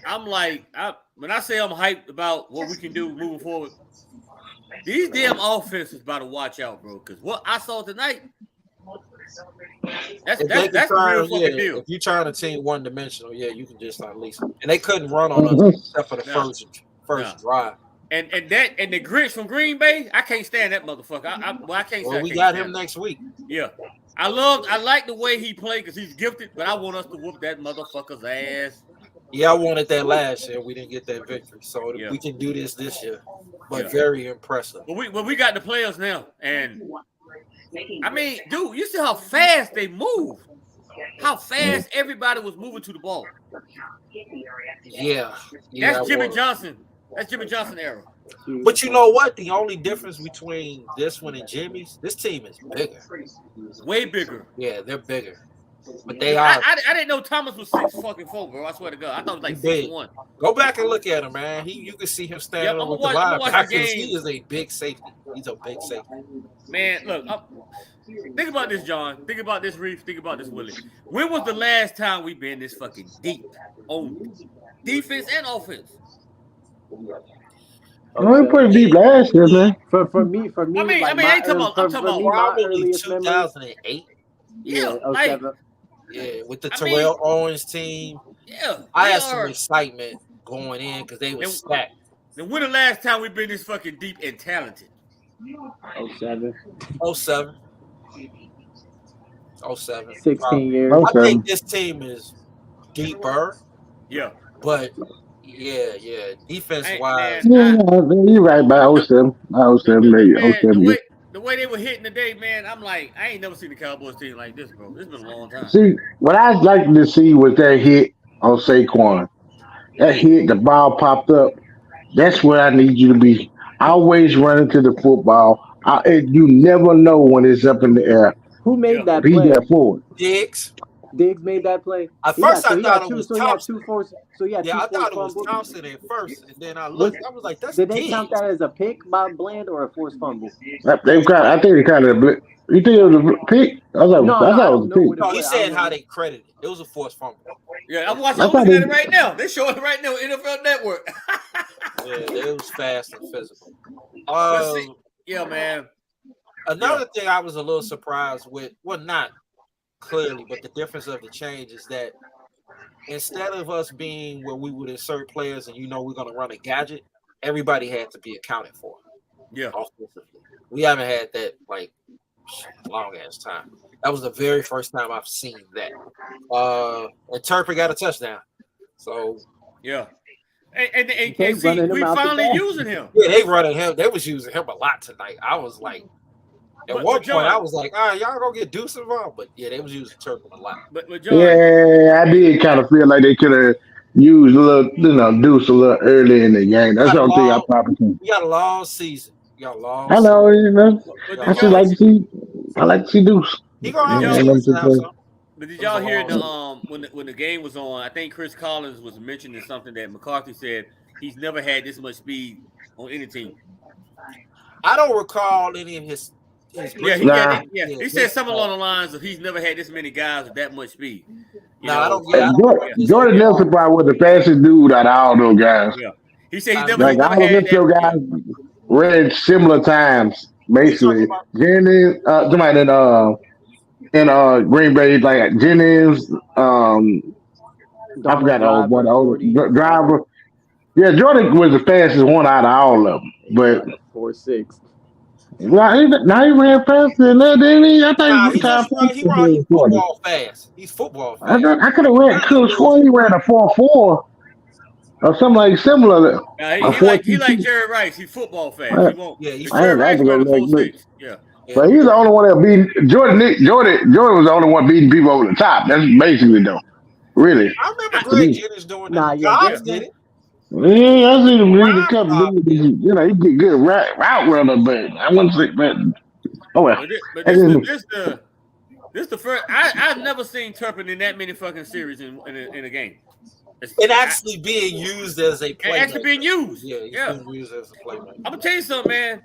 I'm like, when I say I'm hyped about what we can do moving forward, these damn offenses about to watch out, bro. Because what I saw tonight, that's the real fucking deal. If you're trying to team one dimensional, you can just unleash them. And they couldn't run on us except for the first drive. And the Grinch from Green Bay, I can't stand that motherfucker. I can't. Well, we got him next week. Yeah, I like the way he played because he's gifted, but I want us to whoop that motherfucker's ass. Yeah, I wanted that last year. We didn't get that victory, so we can do this year. But very impressive. But we got the players now, and I mean, dude, you see how fast they move. How fast everybody was moving to the ball. Yeah, that's Jimmy Johnson. That's Jimmy Johnson era. But you know what? The only difference between this one and Jimmy's, this team is bigger. Way bigger. Yeah, they're bigger. But they are. I didn't know Thomas was 6'4", bro. I swear to God, I thought it was like 6'1". Go back and look at him, man. You can see him standing over the linebackers. He is a big safety. He's a big safety. Man, look. Think about this, John. Think about this, Reef. Think about this, Willie. When was the last time we been this fucking deep on defense and offense? We pretty deep last year, man. For me. I mean, I'm talking about probably 2008. Yeah, with the Terrell Owens team. Yeah, I had some excitement going in because they were stacked. And when the last time we been this fucking deep and talented? 07. 16 probably. years. I think this team is deeper. Yeah. But defense wise. You're right by 07. 07, maybe. 07. The way they were hitting today, man, I'm like, I ain't never seen the Cowboys team like this, bro. It's been a long time. See, what I'd like to see was that hit on Saquon. That hit, the ball popped up. That's where I need you to be. Always running to the football. You never know when it's up in the air. Who made that Be play? there for it. Diggs made that play. At first, I thought it was Thompson. I thought it was Thompson at first, and then I looked. I was like, "That's." Did they count that as a pick by Bland or a forced fumble? I think they kind of. You think it was a pick? I thought it was a pick. No, he said how they credited it. It was a forced fumble. Yeah, I'm looking at it right now. They're showing it right now, NFL Network. Yeah, it was fast and physical. Yeah, man. Another thing I was a little surprised with, well, not clearly, but the difference of the change is that instead of us being where we would insert players and we're going to run a gadget, everybody had to be accounted for. Yeah. Offensively. We haven't had that like long ass time. That was the very first time I've seen that. And Turpin got a touchdown. So yeah. And see, we finally using him. Yeah, they running him. They was using him a lot tonight. I was like, at one point, I was like, all right, y'all gonna get Deuce involved. But yeah, they was using Turpin a lot. But John, I did kind of feel like they could have used a little, Deuce a little early in the game. That's the only thing I probably think. We got a long season. I know, I just like to see. I like to see Deuce. He gonna have But did y'all hear when the game was on? I think Chris Collins was mentioning something that McCarthy said he's never had this much speed on any team. I don't recall any of his. He said something along the lines of he's never had this many guys with that much speed. I don't. Jordan Nelson probably was the fastest dude out of all those guys. Yeah, he said he's never had that. Guys ran similar times, basically. Herndon, in Green Bay, like Jennings, I forgot the old boy, the old driver. Yeah, Jordan was the fastest one out of all of them. But 4.6. now he ran faster than that, didn't he? I thought he Nah, was he time just run. He faster run. He than Jordan. football fast. He's football I fast. could have ran. Could have sworn he ran a 4.4 or something like similar. A He 4.22. like Jerry Rice. He football fast. He won't. Yeah, he's I Jerry ain't got Rice to go ran a back, but 4.6. Yeah. but he's the only one that beat Jordan was the only one beating people over the top. That's basically though. Really. I remember To Greg me. Jennings doing Nah, that. yeah, Dobbs did it. Yeah, I seen him lead a Prime couple Dobbs dudes. did it. You know, he get good route runner, but I wouldn't say but oh well. But I just- this the first. I've never seen Turpin in that many fucking series in a game. And actually being used as a And playmaker. actually being used. Yeah, he's Yeah. being used as a playmaker. I'm gonna tell you something, man.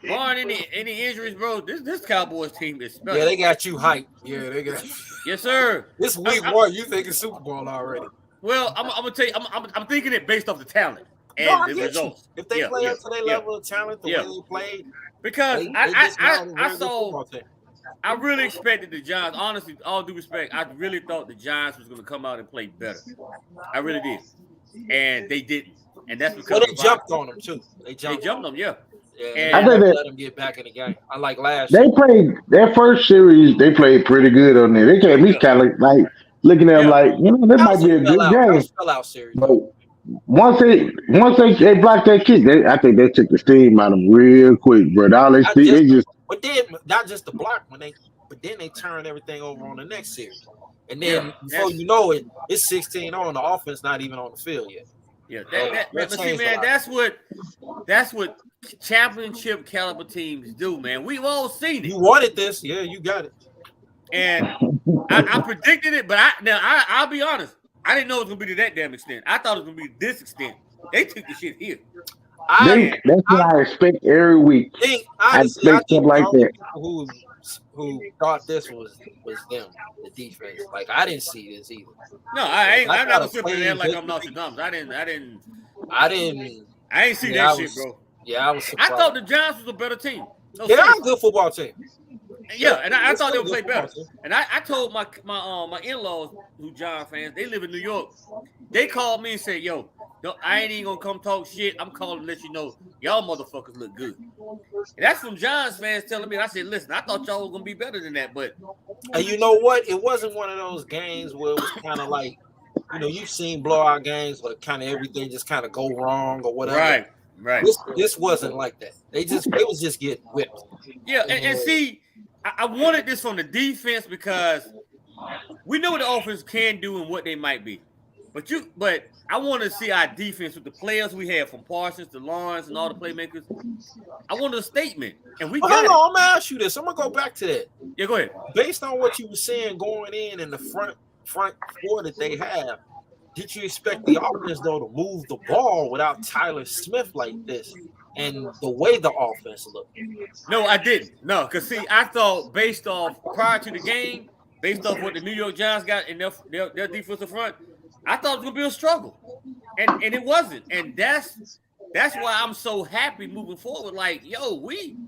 Barring any injuries, bro, this Cowboys team is special. Yeah, they got you hyped. Yeah, they got. Yes, sir. This week one, you thinking Super Bowl already? Well, I'm gonna tell you, I'm thinking it based off the talent and No, I the get results. you. If they play up to their level of talent, the way they played, because they just got a I very good saw. football team. I really expected the Giants. Honestly, all due respect, I really thought the Giants was going to come out and play better. I really did, and they didn't. And that's because they jumped on them too. They jumped on them, yeah. And I think let them get back in the game. Unlike last they year. played their first series. They played pretty good on there. They had me kind of like looking at them like, you know, this might be a good game. Out series. But once they blocked that kick, I think they took the steam out of them real quick. But all they just. But then not just the block but then they turn everything over on the next series. And then before you know it, it's 16-0 and the offense not even on the field yet. Yeah, but see, man, that's what championship caliber teams do, man. We've all seen it. You wanted this, yeah, you got it. And I predicted it, but I'll be honest, I didn't know it was gonna be to that damn extent. I thought it was gonna be to this extent. They took the shit here. That's what I expect every week. I expect something like that. Who thought this was them, the defense? Like I didn't see this either. No, I'm not sitting there like I'm Nostradamus. I ain't see that shit, bro. Yeah, I was surprised. I thought the Giants was a better team. No, they're a good football team. Yeah, and I thought they would play better. And I told my in-laws who Giants fans, they live in New York. They called me and said, "Yo, no, I ain't even gonna come talk shit. I'm calling to let you know y'all motherfuckers look good." And that's from Giants fans telling me. I said, "Listen, I thought y'all was gonna be better than that, but." And you know what? It wasn't one of those games where it was kind of like, you know, you've seen blowout games where kind of everything just kind of go wrong or whatever. Right. This wasn't like that. They was just getting whipped. Yeah, and see, I wanted this from the defense because we know what the offense can do and what they might be. But I want to see our defense with the players we have from Parsons to Lawrence and all the playmakers. I wanted a statement, and we got it. Hold on, I'm gonna ask you this. I'm gonna go back to that. Yeah, go ahead. Based on what you were saying going in the front four that they have, did you expect the offense though to move the ball without Tyler Smith like this and the way the offense looked? No, I didn't. No, because see, I thought based off prior to the game, based off what the New York Giants got in their defensive front, I thought it was gonna be a struggle, and it wasn't, and that's why I'm so happy moving forward. Like, yo, we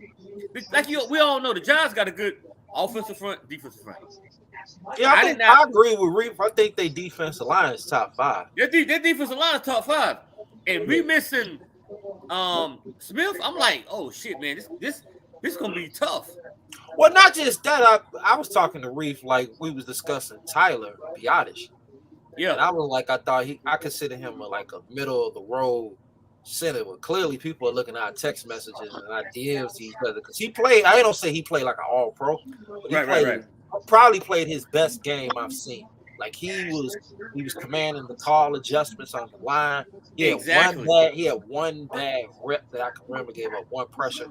all know the Giants got a good offensive front, defensive front. Yeah, I agree with Reef. I think their defensive line is top 5. Their defensive line is top 5, and we missing Smith. I'm like, oh shit, man, this gonna be tough. Well, not just that. I was talking to Reef like we was discussing Tyler Biotish. Yeah, and I was like, I consider him like a middle of the road center. But clearly, people are looking at our text messages and our DMs to each other because he played. I don't say he played like an all pro. Right. Probably played his best game I've seen. Like he was commanding the call adjustments on the line. He had one bad rep that I can remember. Gave up one pressure.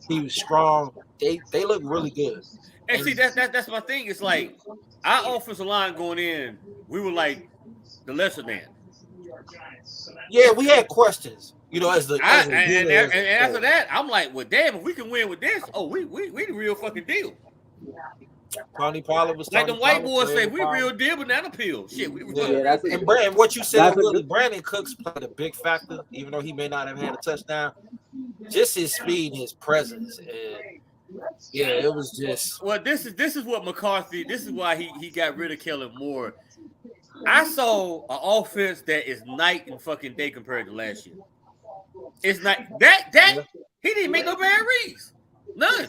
He was strong. They look really good. And see, that's my thing. It's like our offensive line going in, we were like the lesser man. Yeah, we had questions. You know, and after that, I'm like, well, damn, if we can win with this, we the real fucking deal. Tony Pollard was like the white boys say, we real deal banana peel. Shit, and what you said, Brandon Cooks played a big factor, even though he may not have had a touchdown. Just his speed and his presence, and Yeah, it was just. Well, this is what McCarthy. This is why he got rid of Kellen Moore. I saw an offense that is night and fucking day compared to last year. It's not that he didn't make no bad reads, none.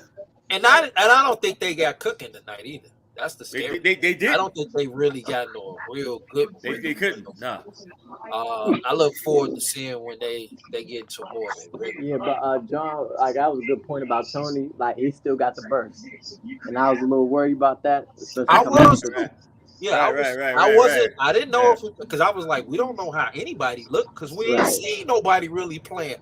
And I don't think they got cooking tonight either. That's the scary. They did. I don't think they really got no real good. They couldn't. No. I look forward to seeing when they get to more. Yeah, but John, like that was a good point about Tony. Like he still got the burst, and I was a little worried about that. I was. Yeah, I wasn't. I didn't know if because I was like, we don't know how anybody looked because we ain't seen nobody really playing.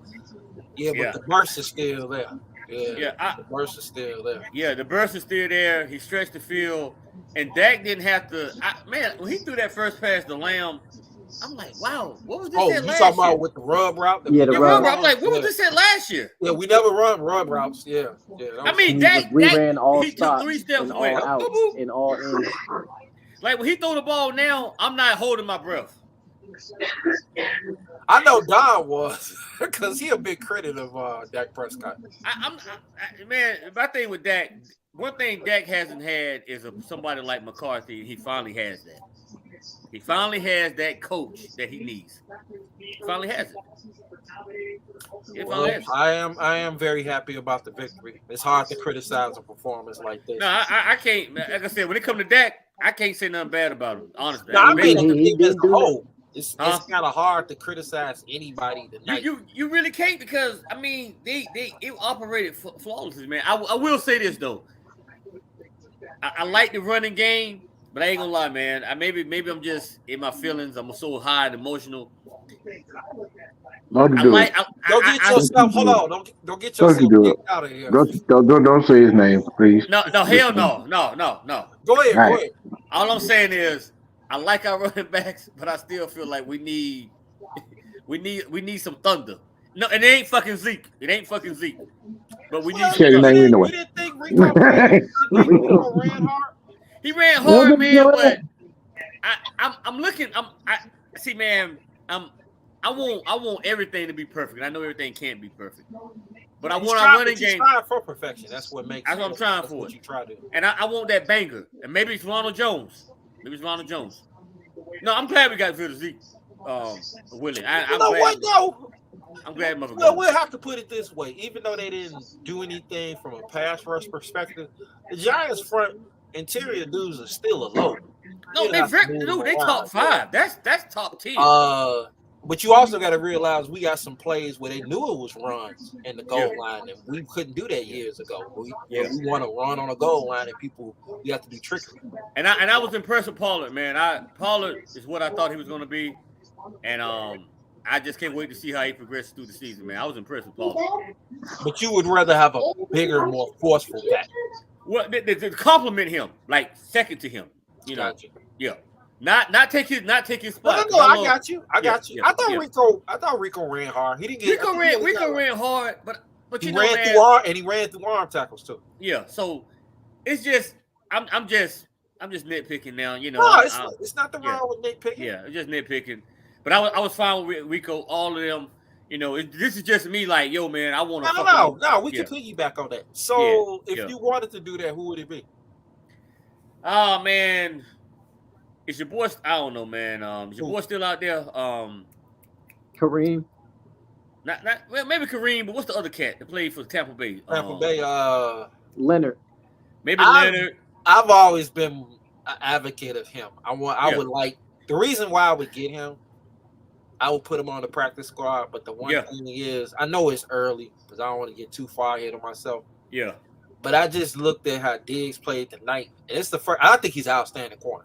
Yeah, but the burst is still there. Yeah, the burst is still there. Yeah, the burst is still there. He stretched the field, and Dak didn't have to. Man, when he threw that first pass to Lamb, I'm like, wow, what was this? Oh, you talking about with the rub route? The rub route. I'm like, what was this at last year? Yeah, we never run rub routes. Yeah. I mean, Dak ran all he took 3 steps away. All out, in all ends. Like when he throw the ball now, I'm not holding my breath. I know Don was because he a big critic of Dak Prescott. Man, my thing with Dak, one thing Dak hasn't had is somebody like McCarthy. He finally has that. He finally has that coach that he needs. He finally has it. I am very happy about the victory. It's hard to criticize a performance like this. No, I can't. Like I said, when it comes to Dak, I can't say nothing bad about him. Honestly, no, I mean the team as a whole. It's kind of hard to criticize anybody tonight. You really can't because I mean it operated flawlessly, man. I will say this though. I like the running game, but I ain't gonna lie, man. Maybe I'm just in my feelings. I'm so high and emotional. Don't get yourself. Hold on. Don't get yourself out of here. Don't say his name, please. No, hell no. Go ahead. All I'm saying is I like our running backs, but I still feel like we need some thunder. No, and it ain't fucking Zeke. But we need. We didn't think Rico ran hard. He ran hard, man. But I'm looking. See, man. I want everything to be perfect. I know everything can't be perfect, but I want our running game. Trying for perfection. That's what makes. That's what I'm trying for. What you try to. And I want that banger. And maybe it's Ronald Jones. No, I'm glad we got rid of Zeke. Willie. I'm glad. No. I'm glad. Well, we'll have to put it this way. Even though they didn't do anything from a pass rush perspective, the Giants' front interior dudes are still alone. No, they top 5. That's top 10. But you also got to realize we got some plays where they knew it was runs in the goal line, and we couldn't do that years ago. We want to run on a goal line, and we have to do trickery. And I was impressed with Pollard, man. Pollard is what I thought he was going to be, and I just can't wait to see how he progresses through the season, man. I was impressed with Pollard. But you would rather have a bigger, more forceful back. Well, to compliment him, like second to him, you know. Gotcha. Yeah. Not take his spot. No, I got you. I thought Rico ran hard. He didn't get Rico ran hard, but he you know, he ran through arm tackles too. Yeah, so it's just I'm just nitpicking now. You know, no, it's not the wrong with nitpicking. Yeah, it's just nitpicking. But I was fine with Rico. All of them. You know, this is just me. Like, yo, man, I want to. No. We can piggyback on that. So if you wanted to do that, who would it be? Oh man. Is your boy? I don't know, man. Is your boy still out there? Kareem. Well, maybe Kareem, but what's the other cat that played for Tampa Bay? Leonard. Maybe Leonard. I've always been an advocate of him. I would like the reason why I would get him. I would put him on the practice squad, but the one thing is, I know it's early because I don't want to get too far ahead of myself. Yeah. But I just looked at how Diggs played tonight, and it's the first. I think he's an outstanding corner.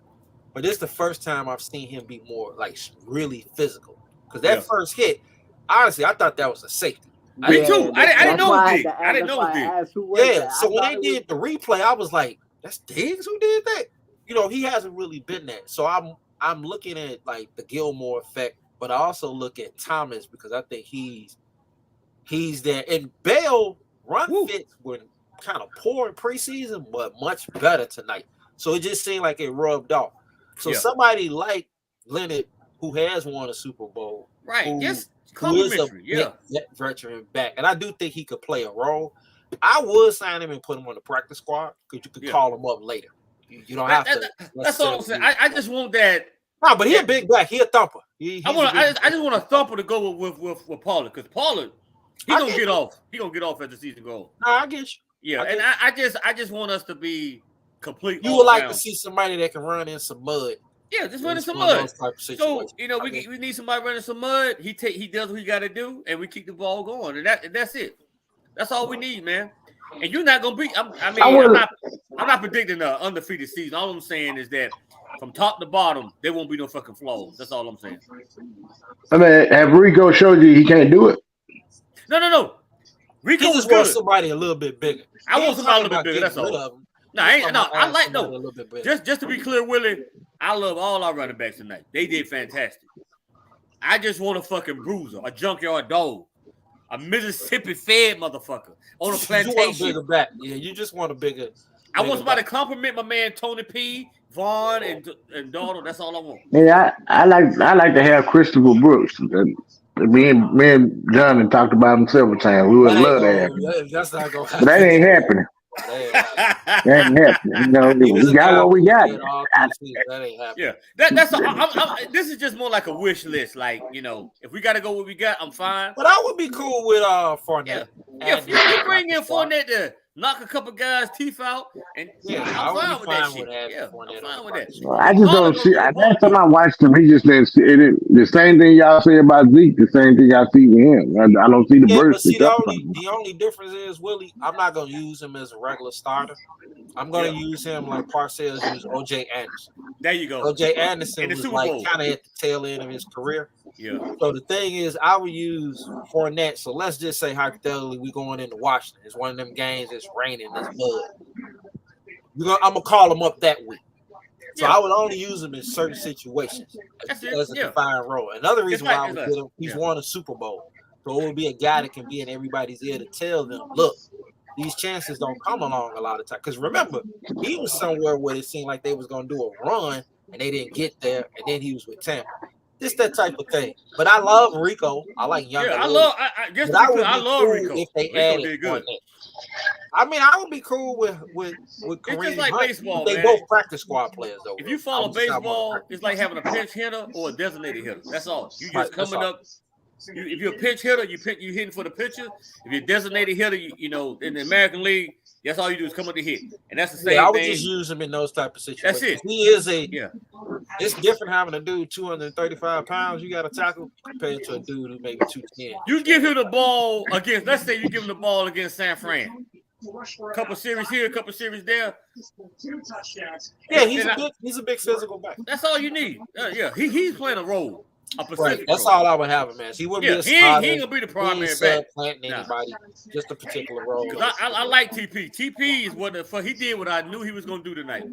But this is the first time I've seen him be more like really physical. Because that first hit, honestly, I thought that was a safety. Me too. I didn't know it did. I didn't know it did. Yeah. So when they did the replay, I was like, "That's Diggs who did that." You know, he hasn't really been that. So I'm looking at like the Gilmore effect, but I also look at Thomas because I think he's there. And Bell fits were kind of poor in preseason, but much better tonight. So it just seemed like it rubbed off. So somebody like Leonard, who has won a Super Bowl, right? Who is a veteran back, and I do think he could play a role. I would sign him and put him on the practice squad because you could call him up later. You don't have to. That's all I'm saying. I just want that. No, but he a big back. He a thumper. I just want a thumper to go with Pollard because Pollard he gonna get off. He gonna get off as the season goes. No, I get you. Yeah, and I just want us to be complete. You would like to see somebody that can run in some mud. Yeah, just running some mud. So we need somebody running some mud. He does what he got to do, and we keep the ball going, and that's it. That's all we need, man. And you're not gonna be. I'm not predicting an undefeated season. All I'm saying is that from top to bottom, there won't be no fucking flaws. That's all I'm saying. I mean, have Rico showed you he can't do it? No. Rico just good. wants somebody a little bit bigger. I want somebody a little bit bigger. That's all. Just to be clear, Willie, I love all our running backs tonight. They did fantastic. I just want a fucking bruiser, a junkyard dog, a Mississippi fed motherfucker on a plantation. You want a bigger back. Yeah, you just want a bigger. I want somebody to compliment my man Tony P, Vaughn, and Donald. That's all I want. Yeah, I like to have Christopher Brooks. Me and John have talked about him several times. We would love to have him. That's not gonna happen. But that ain't happening. That ain't happening. You know, we got what we got. That ain't happening. Yeah, that's this is just more like a wish list. Like, you know, if we got to go what we got, I'm fine. But I would be cool with Fournette. Yeah, if you bring in Fournette to knock a couple guys' teeth out, and I'm fine with that shit. Yeah, I'm fine with that. I just don't see. Last time I watched him, he just didn't see it. The same thing y'all say about Zeke, the same thing I see with him. I don't see the burst. The only difference is, Willie, I'm not going to use him as a regular starter. I'm going to use him like Parcells used O.J. Anderson. There you go. O.J. Anderson was like kind of at the tail end of his career. Yeah. So the thing is, I would use Fournette. So let's just say hypothetically we going into Washington. It's one of them games. It's raining. It's mud. I'm gonna call him up that week. So I would only use him in certain situations as a defined role. Another reason why I would get him, he's won a Super Bowl. So it would be a guy that can be in everybody's ear to tell them, look, these chances don't come along a lot of times. Because remember, he was somewhere where it seemed like they was gonna do a run and they didn't get there, and then he was with Tampa. Just that type of thing. But I love Rico. I like young. Yeah, I love Rico. If they added good. I mean, I would be cool with Kareem. It's just like baseball. They both practice squad players, though. If you follow baseball, it's like having a pinch hitter or a designated hitter. That's all. You just coming up. If you're a pinch hitter, you hitting for the pitcher. If you're a designated hitter, you know, in the American League, that's all you do is come up to hit, and that's the same thing. I would just use him in those type of situations. That's it. He is It's different having a dude 235 pounds you got to tackle compared to a dude who maybe 210. You give him the ball against. Let's say you give him the ball against San Fran. Couple series here, couple series there. Yeah, he's a big physical back. That's all you need. He's playing a role. Right. That's all I would have him as. He wouldn't be a starter. He ain't gonna be the primary back. Planting anybody, just a particular role. I like TP. TP is what the fuck he did. What I knew he was gonna do tonight.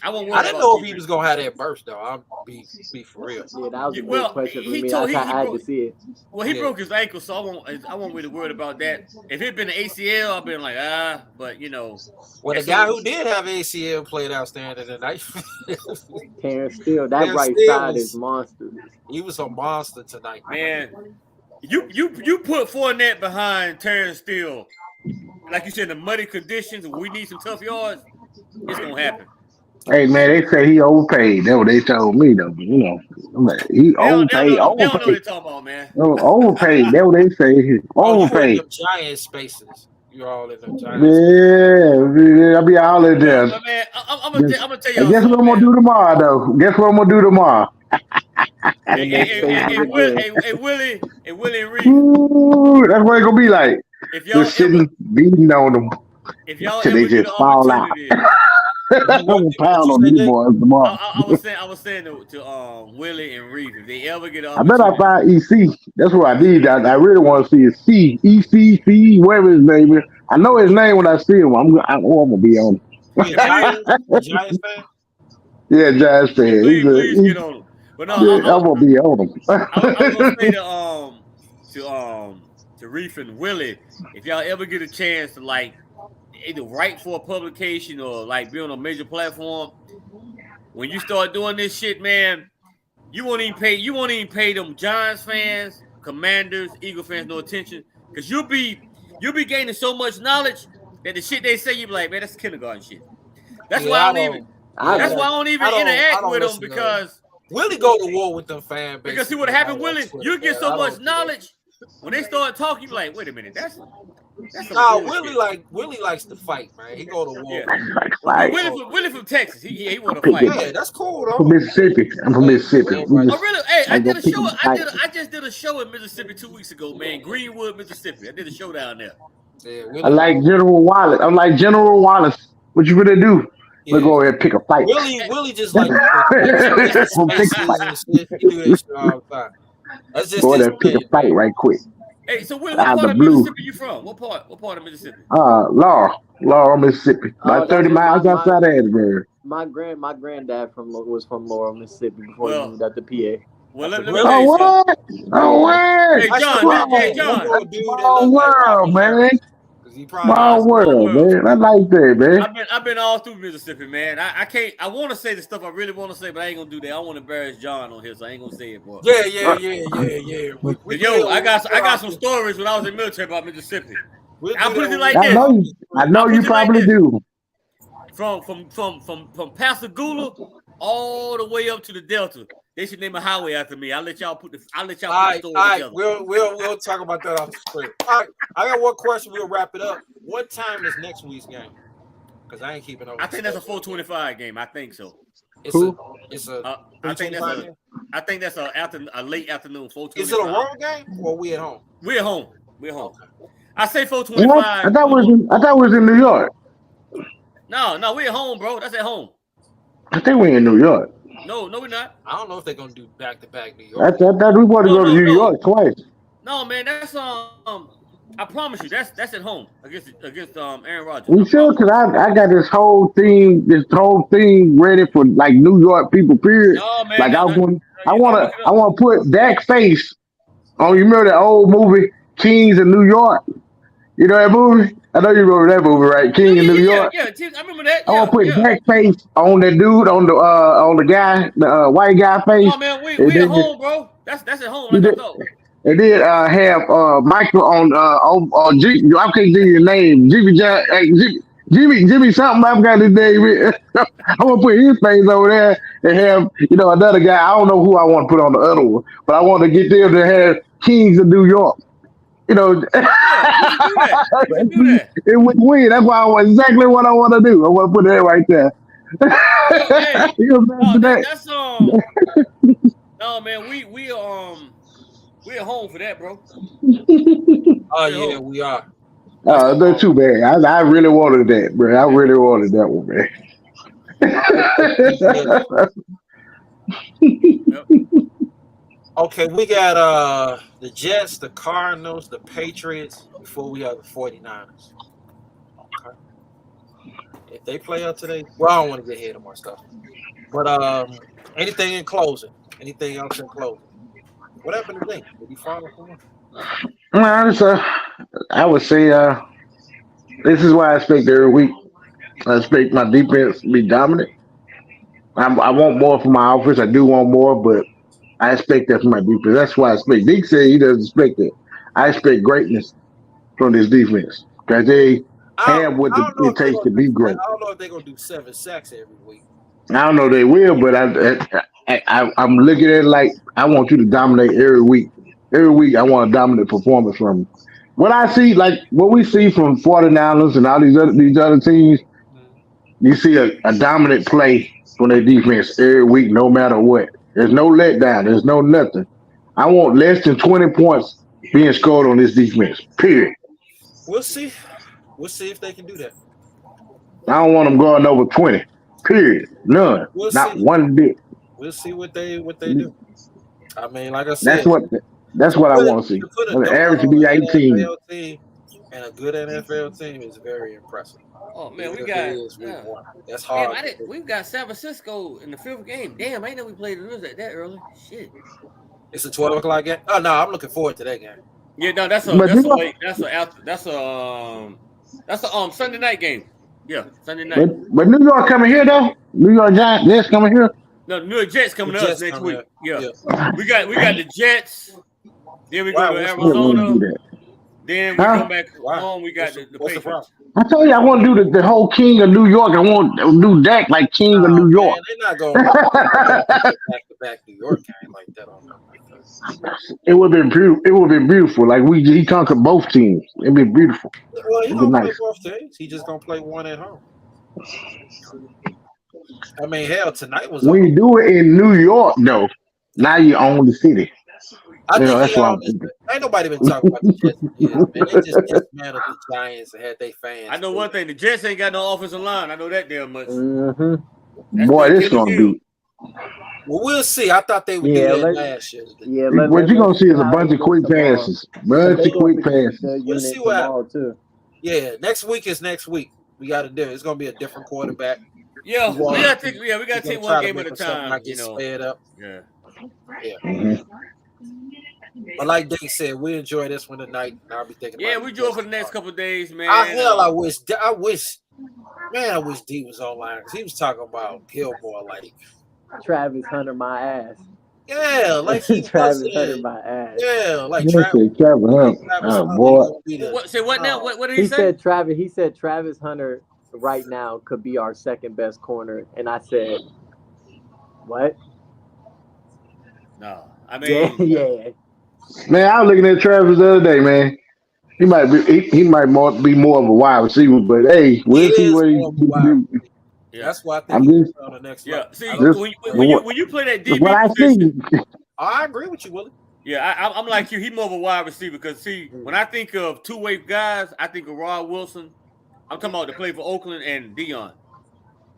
I didn't know if he was gonna have that burst though. I'll be for real. Yeah, that was a good question for me. I had to see it. Well, he broke his ankle, so I won't really worried about that. If it'd been an ACL, I've been like but you know. Well, the guy who did have ACL played outstanding tonight. Terrence Steele, that right side is monster. He was a monster tonight, man. You put Fournette behind Terrence Steele, like you said, in the muddy conditions. We need some tough yards. It's gonna happen. Hey man, they say he overpaid. That's what they told me though. You know, he overpaid. They don't know what they're talking about, man. Overpaid. That's what they say. Overpaid. Giant spaces. You're all in them giant. Yeah, I'll be all in there. Man, I'm gonna tell you. Guess what I'm gonna do tomorrow though? Guess what I'm gonna do tomorrow? Hey, Willie and Reed. Ooh, that's what it's gonna be like. If y'all just sitting beating on them. If y'all till ever they just fall out. I'm gonna pound on these boys tomorrow. I was saying to Willie and Reed, if they ever get I bet I find EC. That's what I need. I really want to see is C, ECC, whatever his name is. I know his name when I see him. I'm gonna be on him. Giants fan? Yeah, Giants fan. Please get on him. But no, I'm gonna be on him. I'm gonna say to Reef and Willie, if y'all ever get a chance to like either write for a publication or like be on a major platform, when you start doing this shit, man, you won't even pay them Giants fans, Commanders, Eagle fans no attention, because you'll be gaining so much knowledge That the shit they say, you be like, man, that's kindergarten shit. That's Yeah, why I I don't don't. even. I That's bet. why I don't even I interact don't with them listen to because Willie go to war with them fan base. see what happened, Willie. You get so much knowledge when they start talking. You be like, wait a minute, that's some Nah, bullshit. Willie likes to fight, man. He go to war. Yeah. Like, Willie from Texas. He want to pick fight. it. Yeah, that's cool I'm from though. Mississippi. I'm from Mississippi. We Oh just, really? Hey, I I go did a pick show. a fight. I just did a show in Mississippi 2 weeks ago, man. Greenwood, Mississippi. I did a show down there. Yeah, I Willie. like General Wallace. I'm like General Wallace. What you gonna do? Yeah. We'll go ahead and pick a fight. Willie just like spaces and shit. He do that shit all the time. That's just Go ahead his and pick a thing, fight man. right quick. Hey, so Willie, Out what of part the of blue. Mississippi you from? What part of Mississippi? Laurel, Mississippi. About 30 miles outside of Edinburgh. My granddad was from Laurel, Mississippi before he moved out to PA. Well, let me Really? tell you Oh, something. what? Oh, what? Hey, John, Small world, man. Small world, man. I like that, man. I've been all through Mississippi, man. I want to say the stuff I really want to say, but I ain't gonna do that. I want to embarrass John on here, so I ain't gonna say it, boy. Yeah. I got some stories when I was in the military about Mississippi. I'll put it like I this. know you probably do. From Pascagoula all the way up to the Delta. They should name a highway after me. I'll let y'all put the story together. We'll talk about that off the script. All right, I got one question. We'll wrap it up. What time is next week's game? Because I ain't keeping up. I think that's a 4:25 game. I think so. I think that's a late afternoon. 4:25. Is it a road game or we at home? We're home. I say 4:25. I thought it was in New York. No, we're at home, bro. That's at home. I think we're in New York. No, we're not. I don't know if they're gonna do back-to-back New York. I thought we wanted to go to New York twice. No, man, that's I promise you, that's at home against Aaron Rodgers. We should, because I got this whole thing ready for like New York people. Period. No, man, like I want to put Dak's face on. You remember that old movie Kings of New York? You know that movie? I know you remember that movie, right? King of New York. Yeah, I remember that. I want to put Dak's face on that dude, on the guy, the white guy face. Oh man, we at home, bro. That's at home. Like I thought. They did have Michael on Jimmy. I can't give you the name. Jimmy something. I forgot his name. I want to put his face over there and have another guy. I don't know who I want to put on the other one, but I want to get them to have Kings of New York. Yeah, you can do that. It would win. That's why exactly what I want to do. I want to put that right there. That's no man, we're at home for that, bro. Oh yeah, we are. That's too bad. I really wanted that, bro. I really wanted that one, man. Okay, we got the Jets, the Cardinals, the Patriots before we have the 49ers. Okay. If they play out today, well, I don't want to get ahead of my stuff. But anything in closing? Anything else in closing? What happened today? Did you follow for I would say this is why I expect every week. I expect my defense to be dominant. I want more from my offense. I do want more, but I expect that from my defense. That's why I expect. Dick said he doesn't expect it. I expect greatness from this defense because they have what it takes to be great. I don't know if they're gonna do 7 sacks every week. I don't know if they will, but I'm looking at it like I want you to dominate every week. Every week I want a dominant performance from you. What I see, like what we see from 49ers and all these other teams, you see a dominant play from their defense every week, no matter what. There's no letdown. There's no nothing. I want less than 20 points being scored on this defense, period. We'll see. We'll see if they can do that. I don't want them going over 20, period. None. Not one bit. We'll see what they do. I mean, like I said. That's what I want to see. The average to be 18. And a good NFL team is very impressive. Oh man, that's hard. Damn, we've got San Francisco in the 5th game. Damn, I didn't know we played that early. Shit. It's a 12 o'clock game. Oh no, I'm looking forward to that game. Yeah, no, that's a Sunday night game. Yeah, Sunday night. But New York coming here though. New York Jets coming here. No, New York Jets coming up next week. Yeah. We got the Jets. Then we go to Arizona. Then we come back Wow. home. We got the What's the Patriots. I told you I want to do the whole King of New York. I want to do Dak like King of New York. Man, they're not going to back-to-back New York game like that on them. It would have been beautiful. It would have been beautiful. Like he conquered both teams. It'd be beautiful. Well, he It'd be going to play nice. both teams. He just going to play one at home. I mean, hell, tonight was. When you do it in New York, though, now you own the city. I think that's why I'm ain't nobody been talking about the Jets. Yeah, man. They just dismantled the Giants and had their fans. I know one thing: the Jets ain't got no offensive line. I know that damn much. Mm-hmm. Boy, this gonna be. Well, we'll see. I thought they would do that last year. Yeah, What you gonna see is a bunch of quick passes. Bunch of quick passes. We'll see what happens. Yeah, next week is next week. We got to do it. It's gonna be a different quarterback. Yeah, we gotta take one game at a time. Not get sped up. Yeah. Mm-hmm. But like Dave said, we enjoy this one tonight. And I'll be thinking. Yeah, we enjoy for the next couple of days, man. I wish D was online because he was talking about Gilmore like Travis Hunter my ass. Yeah, like he Travis Hunter my ass. Yeah, like Travis Hunter. Oh boy. Say what now? What did he say? He said Travis Hunter right now could be our second best corner, and I said, what? No, I mean, yeah. Man, I was looking at Travis the other day, man. He might be more of a wide receiver, but hey, we'll see what he do. Yeah, that's why I think he's on the next level. See, when you play that DB position, I agree with you, Willie. Yeah, I'm like you. He's more of a wide receiver because see, when I think of two-way guys, I think of Rod Wilson. I'm talking about to play for Oakland and Dion,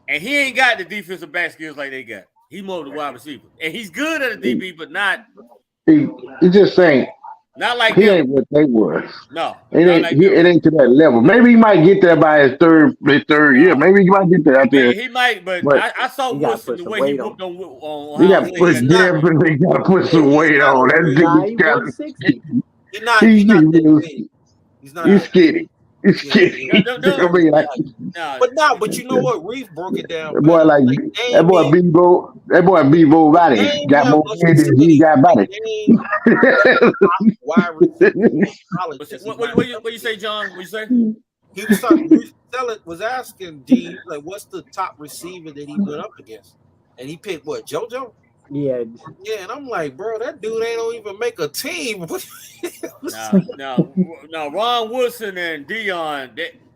and he ain't got the defensive back skills like they got. He's more of the wide receiver, and he's good at a DB, but not. He just ain't. Not like he them. ain't what they was. No, it ain't to that level. Maybe he might get there by his third year. Maybe he might get there out there. He might, but I saw Wilson the way he whooped on. He got to put some weight on. That dude got. He's not. He's skinny. He's skinny. But you know what? Reef broke it down. That boy Bebo body got more head than he got body. What you say, John? What you say? He was asking D like, what's the top receiver that he went up against, and he picked what, JoJo? Yeah, and I'm like, bro, that dude ain't don't even make a team. No. Ron Wilson and Dion,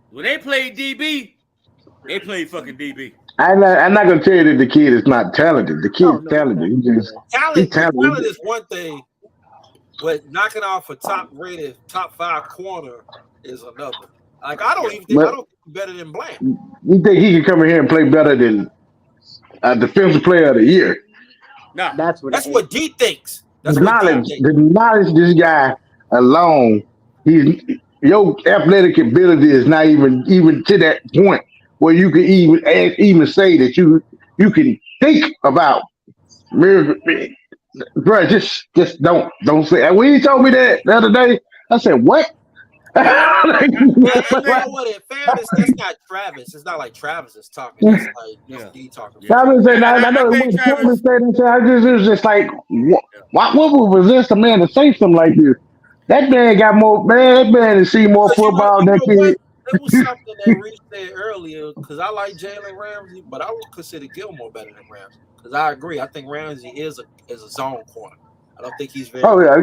when they played DB, they played fucking DB. I'm not gonna tell you that the kid is not talented. The kid's talented. Talent is one thing, but knocking off a top-rated, top-5 corner is another. Like I don't think he's better than Bland. You think he can come in here and play better than Defensive Player of the Year? No, that's what D thinks. The knowledge this guy alone, your athletic ability is not even to that point where you can even say that you can think about miracle. Bro, just don't say. And when he told me that the other day, I said, "What?" You know what? In fairness, that's not Travis. It's not like Travis is talking. It's like D talking. Travis said, I know when Travis said that. It was just like, what would resist a man to say something like this? That man got more. Man, that man has seen more football than kid. It was something that Reese said earlier because I like Jalen Ramsey, but I would consider Gilmore better than Ramsey because I agree. I think Ramsey is a zone corner. I don't think he's very. Oh yeah.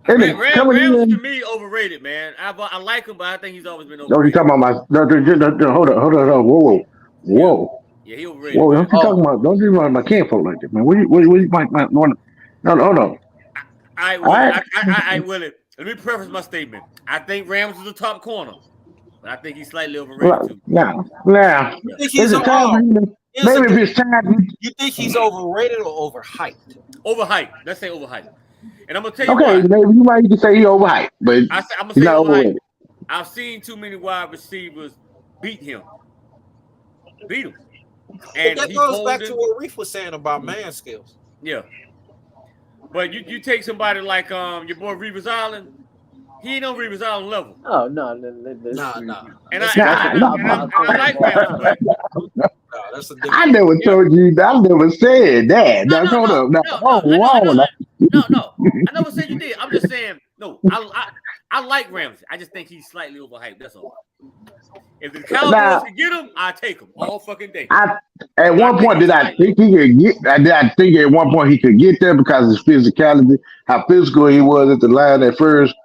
Ramsey to me overrated, man. I like him, but I think he's always been overrated. No, you talking about my? Hold on. Whoa. Yeah, he overrated. Whoa, don't you talking about? Don't you talk my kinfolk like that, man? What you might want? No, hold on. I will. Let me preface my statement. I think Rams is the top corner, but I think he's slightly overrated too. Now. You think he's maybe if it's time. You think he's overrated or overhyped? Overhyped. Let's say overhyped. And I'm gonna tell you why. Maybe you might say he's overhyped, but I'm gonna say overhyped. I've seen too many wide receivers beat him. And that goes back to what Reef was saying about man skills. Yeah. But you take somebody like your boy Reeves Island, he ain't on Reeves Island level. Oh no. And I like Rams, but that's a I never told you. I never said that. No. Hold up. No. I never said you did. I'm just saying. No, I like Ramsey. I just think he's slightly overhyped. That's all. If the Cowboys can get him, I take him all fucking day. At one point, did I think he could get? Did I think at one point he could get there because of his physicality, how physical he was at the line at first?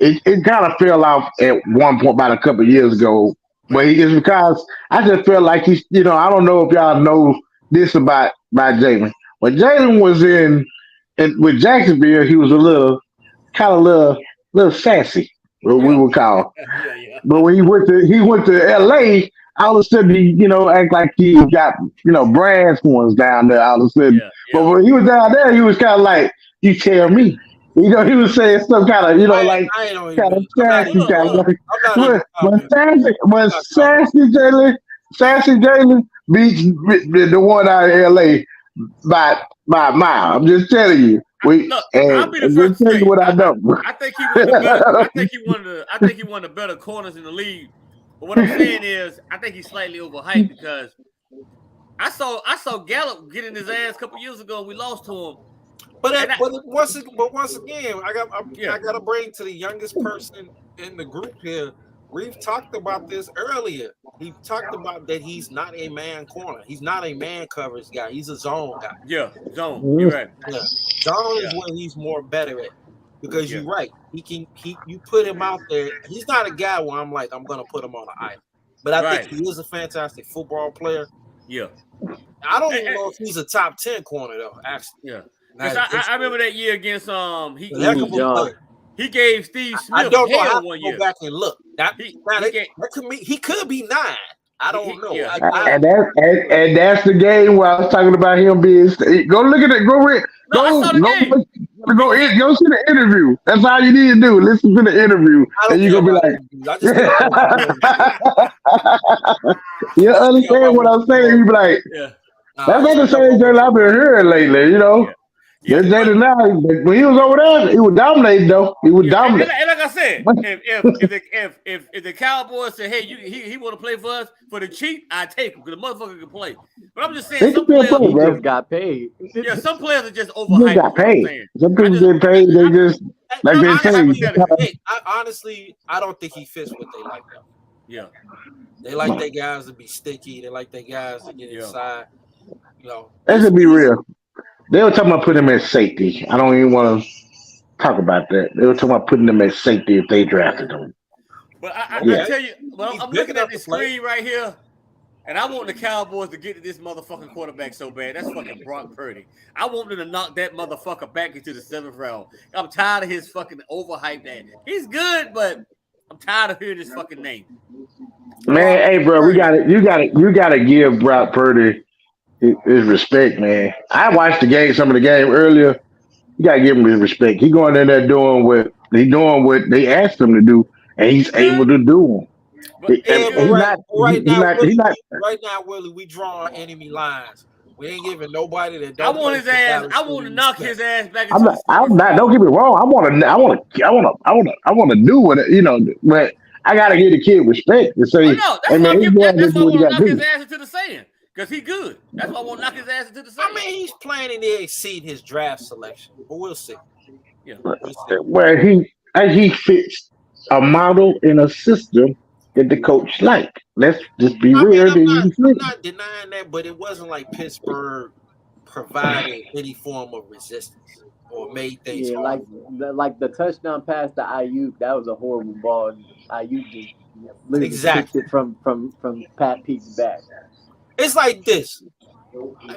It kind of fell off at one point about a couple of years ago. But it's because I just felt like he's, I don't know if y'all know this about Jalen. When Jalen was in with Jacksonville, he was a little sassy, what we would call. Yeah. But when he went to LA, all of a sudden he, act like he got, brass ones down there all of a sudden. Yeah. But when he was down there, he was kind of like, you tell me. He was saying some kind of, kind of sassy kind of like. When sassy Jalen beats the one out of LA by a mile. I'm just telling you. I'll be the first to say, what I know. I think he one of the better corners in the league. But what I'm saying is, I think he's slightly overhyped because I saw Gallup getting his ass a couple years ago. And we lost to him. But once again, I got to bring to the youngest person in the group here. We've talked about this earlier. He talked about that he's not a man corner. He's not a man coverage guy. He's a zone guy. Yeah, zone. You're right. Yeah. Zone is what he's more better at. Because you're right. You put him out there. He's not a guy where I'm like, I'm gonna put him on an island. But I think he is a fantastic football player. Yeah. I don't even know if he's a top 10 corner though, actually. Yeah. I remember that year against he gave Steve Smith I don't know how to 1 go year. Back and look. He could be 9. I don't know. Yeah. And that's the game where I was talking about him being. Go look at it. Go see the interview. That's all you need to do. Listen to the interview, and you're gonna be like, you understand what I'm saying? You be like, that's not the same thing I've been hearing lately. Jalen now, when he was over there, he was dominating though. He was dominating. And like I said, if the Cowboys say, hey, he want to play for us for the cheap, I take him because the motherfucker can play. But I'm just saying, some players just got paid. Yeah, some players are just overhyped. They got paid. Some people get paid. They just honestly, I don't think he fits what they like though. Yeah, they like their guys to be sticky. They like their guys to get inside. Let's be real. They were talking about putting him at safety. I don't even want to talk about that. They were talking about putting him at safety if they drafted him. But I tell you, I'm looking at this screen right here, and I want the Cowboys to get to this motherfucking quarterback so bad. That's fucking Brock Purdy. I want them to knock that motherfucker back into the 7th round. I'm tired of his fucking overhyped ass. He's good, but I'm tired of hearing his fucking name. Man, hey, bro, you gotta give Brock Purdy his respect, man. I watched some of the game earlier. You gotta give him his respect. He going in there doing what they asked him to do, and he's able to do them. Right now, Willie, we draw enemy lines. We ain't giving nobody that. I want his ass. I want to knock his ass back. I'm not. Don't get me wrong. I want to do what but I gotta give the kid respect to say. That's why I want to knock his ass into the sand. Because he good. That's why I want to knock his ass into the sand. I mean, he's planning to exceed his draft selection, but we'll see. Yeah. Where he fits a model in a system that the coach like. Let's just be real. I'm not denying that, but it wasn't like Pittsburgh provided any form of resistance or made things hard. Like the touchdown pass to Ayuk, that was a horrible ball. Ayuk just literally kicked it from Pat Pete's back. It's like this.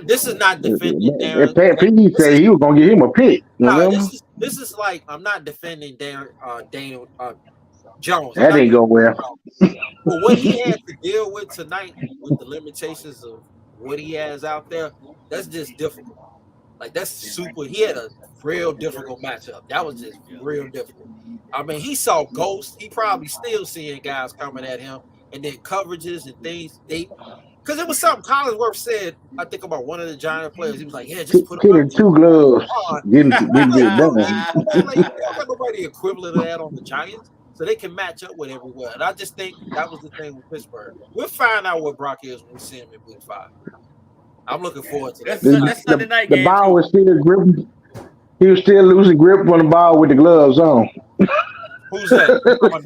This is not defending Darren. Pat Pete said he was gonna give him a pick. This is like I'm not defending Daniel Jones. That didn't go well. But what he had to deal with tonight, with the limitations of what he has out there, that's just difficult. Like that's super. He had a real difficult matchup. That was just real difficult. I mean, he saw ghosts. He probably still seeing guys coming at him, and then coverages and things. Because it was something Collinsworth said, I think, about one of the Giant players. He was like, yeah, just put him in 2 gloves. Getting it done. Like, you don't got nobody equivalent of that on the Giants, so they can match up with everyone. And I just think that was the thing with Pittsburgh. We'll find out what Brock is when we see him in Week 5. I'm looking forward to that. That's Sunday night game. The ball was still gripping. He was still losing grip on the ball with the gloves on. Who's that? Oh,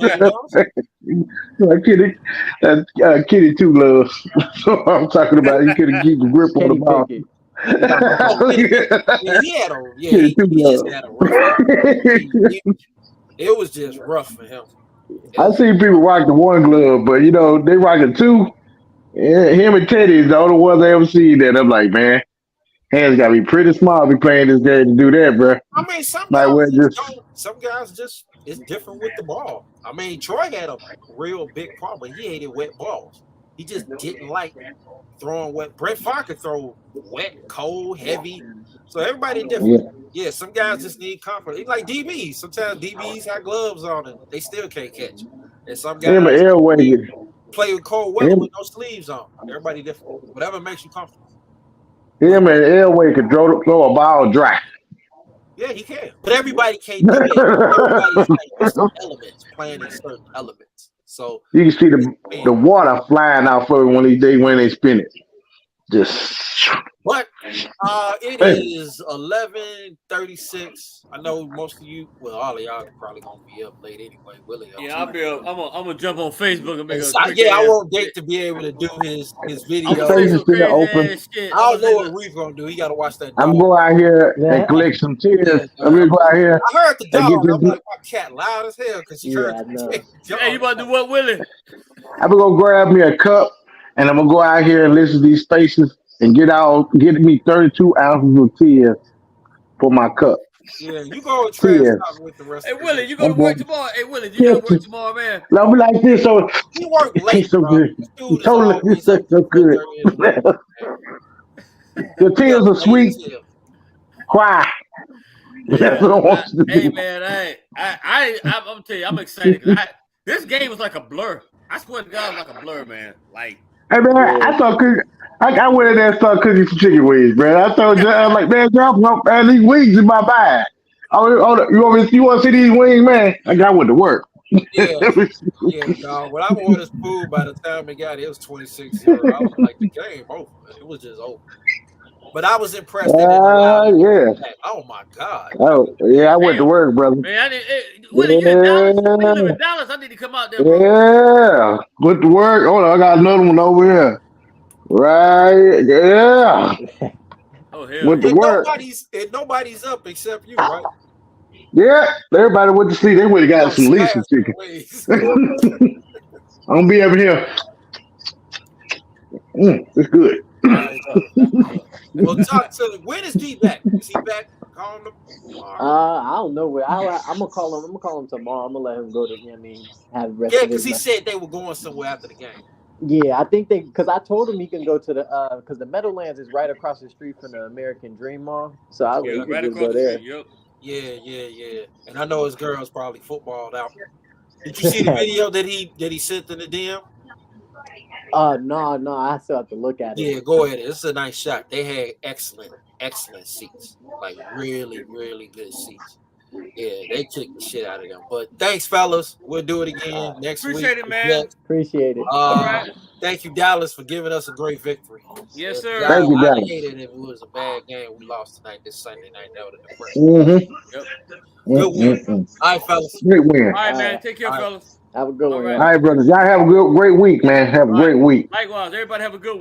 Daniel Kitty Two Love. So I'm talking about. He couldn't keep the grip on the Kenny ball. Pickett. Yeah, he had a Kitty Two he just Love. had a rough. It was just rough for him. I see people rock the one glove, but they rocking two. Yeah, him and Teddy is the only ones I ever see that. I'm like, man, hands gotta be pretty small to be playing this game to do that, bro. I mean, some Might guys well just just don't. Some guys just it's different with the ball. I mean, Troy had a real big problem. He hated wet balls. He just didn't like throwing wet. Brett Favre could throw wet, cold, heavy. So everybody different. Yeah, some guys just need confidence. It's like DBs. Sometimes DBs have gloves on and they still can't catch. And some him and guys Elway. play with cold weather Him, with no sleeves on. Everybody different. Whatever makes you comfortable. him and Elway could throw a ball dry. Yeah, he can. But everybody can't do that. Everybody's like some elements, playing in certain elements. So You can see the water flying out for when they spin it. Just but it is 11:36. I know most of you, well, all of y'all are probably gonna be up late anyway. Willie, Yeah, I'll be up. I'm gonna jump on Facebook and make a I want Dake to be able to do his video. Face is still open. I don't know what Reef gonna do. He gotta watch that. I'm going out here and collect some tears. I'm gonna go out here. I heard the and dog. get I'm this- like, my cat loud as hell because she heard. I know. Hey, you about to do what, Willie? I'm gonna go grab me a cup and I'm gonna go out here and listen to these stations and get me 32 ounces of tears for my cup. Yeah, you go and trash Tears. talk with the rest. Hey, of Willie, the you go to work tomorrow? Hey, Willie, you gotta work tomorrow, man. I'll be like this, so He work it late, tastes so bro. good. This dude is Totally, always it up tastes so to good. 4:30 in the morning. The tears are sweet. Cry. That's what I want you to Hey, do. man, I'm gonna tell you, I'm excited. 'Cause this game was like a blur. I swear to God, it was like a blur, man. Like, Hey man, I thought I went in there and started cooking some chicken wings, man. I told you, I was like, man, these wings in my bag. You want to see these wings, man? I went to work. Yeah, dog. When I ordered food, by the time it got here, it was 26-0. I was like, the game over. It was just over. But I was impressed. They didn't allow me to Yeah. come back. Oh my God. Oh yeah, I went to work, brother. man, Willie, you in Dallas? We live in Dallas. I need to come out there, bro. Yeah, went to work. Hold on, I got another one over here. Right, yeah. Oh hell, Went to And work. nobody's up except you, right? Yeah, everybody went to sleep. They would have got some Lisa chicken. I'm gonna be over here. It's good. Well, talk to when is D back? Is he back? Call him tomorrow. I don't know where. I'm gonna call him. I'm gonna call him tomorrow. I'm gonna let him go to him. Have the rest Yeah, of his because he night. said they were going somewhere after the game. Yeah, I think because I told him he can go to the because the Meadowlands is right across the street from the American Dream Mall. So I yeah, he right can just across go the there. street. Yep. Yeah. And I know his girl's probably footballed out. Did you see the video that he sent in the DM? No, I still have to look at it. Yeah, go ahead. It's a nice shot. They had excellent seats. Like really, really good seats. Yeah, they took the shit out of them. But thanks, fellas. We'll do it again next week. Appreciate it, man. Appreciate it. All right. Thank you, Dallas, for giving us a great victory. Yes, sir. Thank you, I Dallas. hated if it was a bad game we lost tonight, this Sunday night. That would have depressed. Yep. Good win. All right, fellas. Great win. All right, man. Take care, All right. fellas. Have a good one. All right. All right, brothers. Y'all have a great week, man. Have a great week. Likewise, everybody have a good one.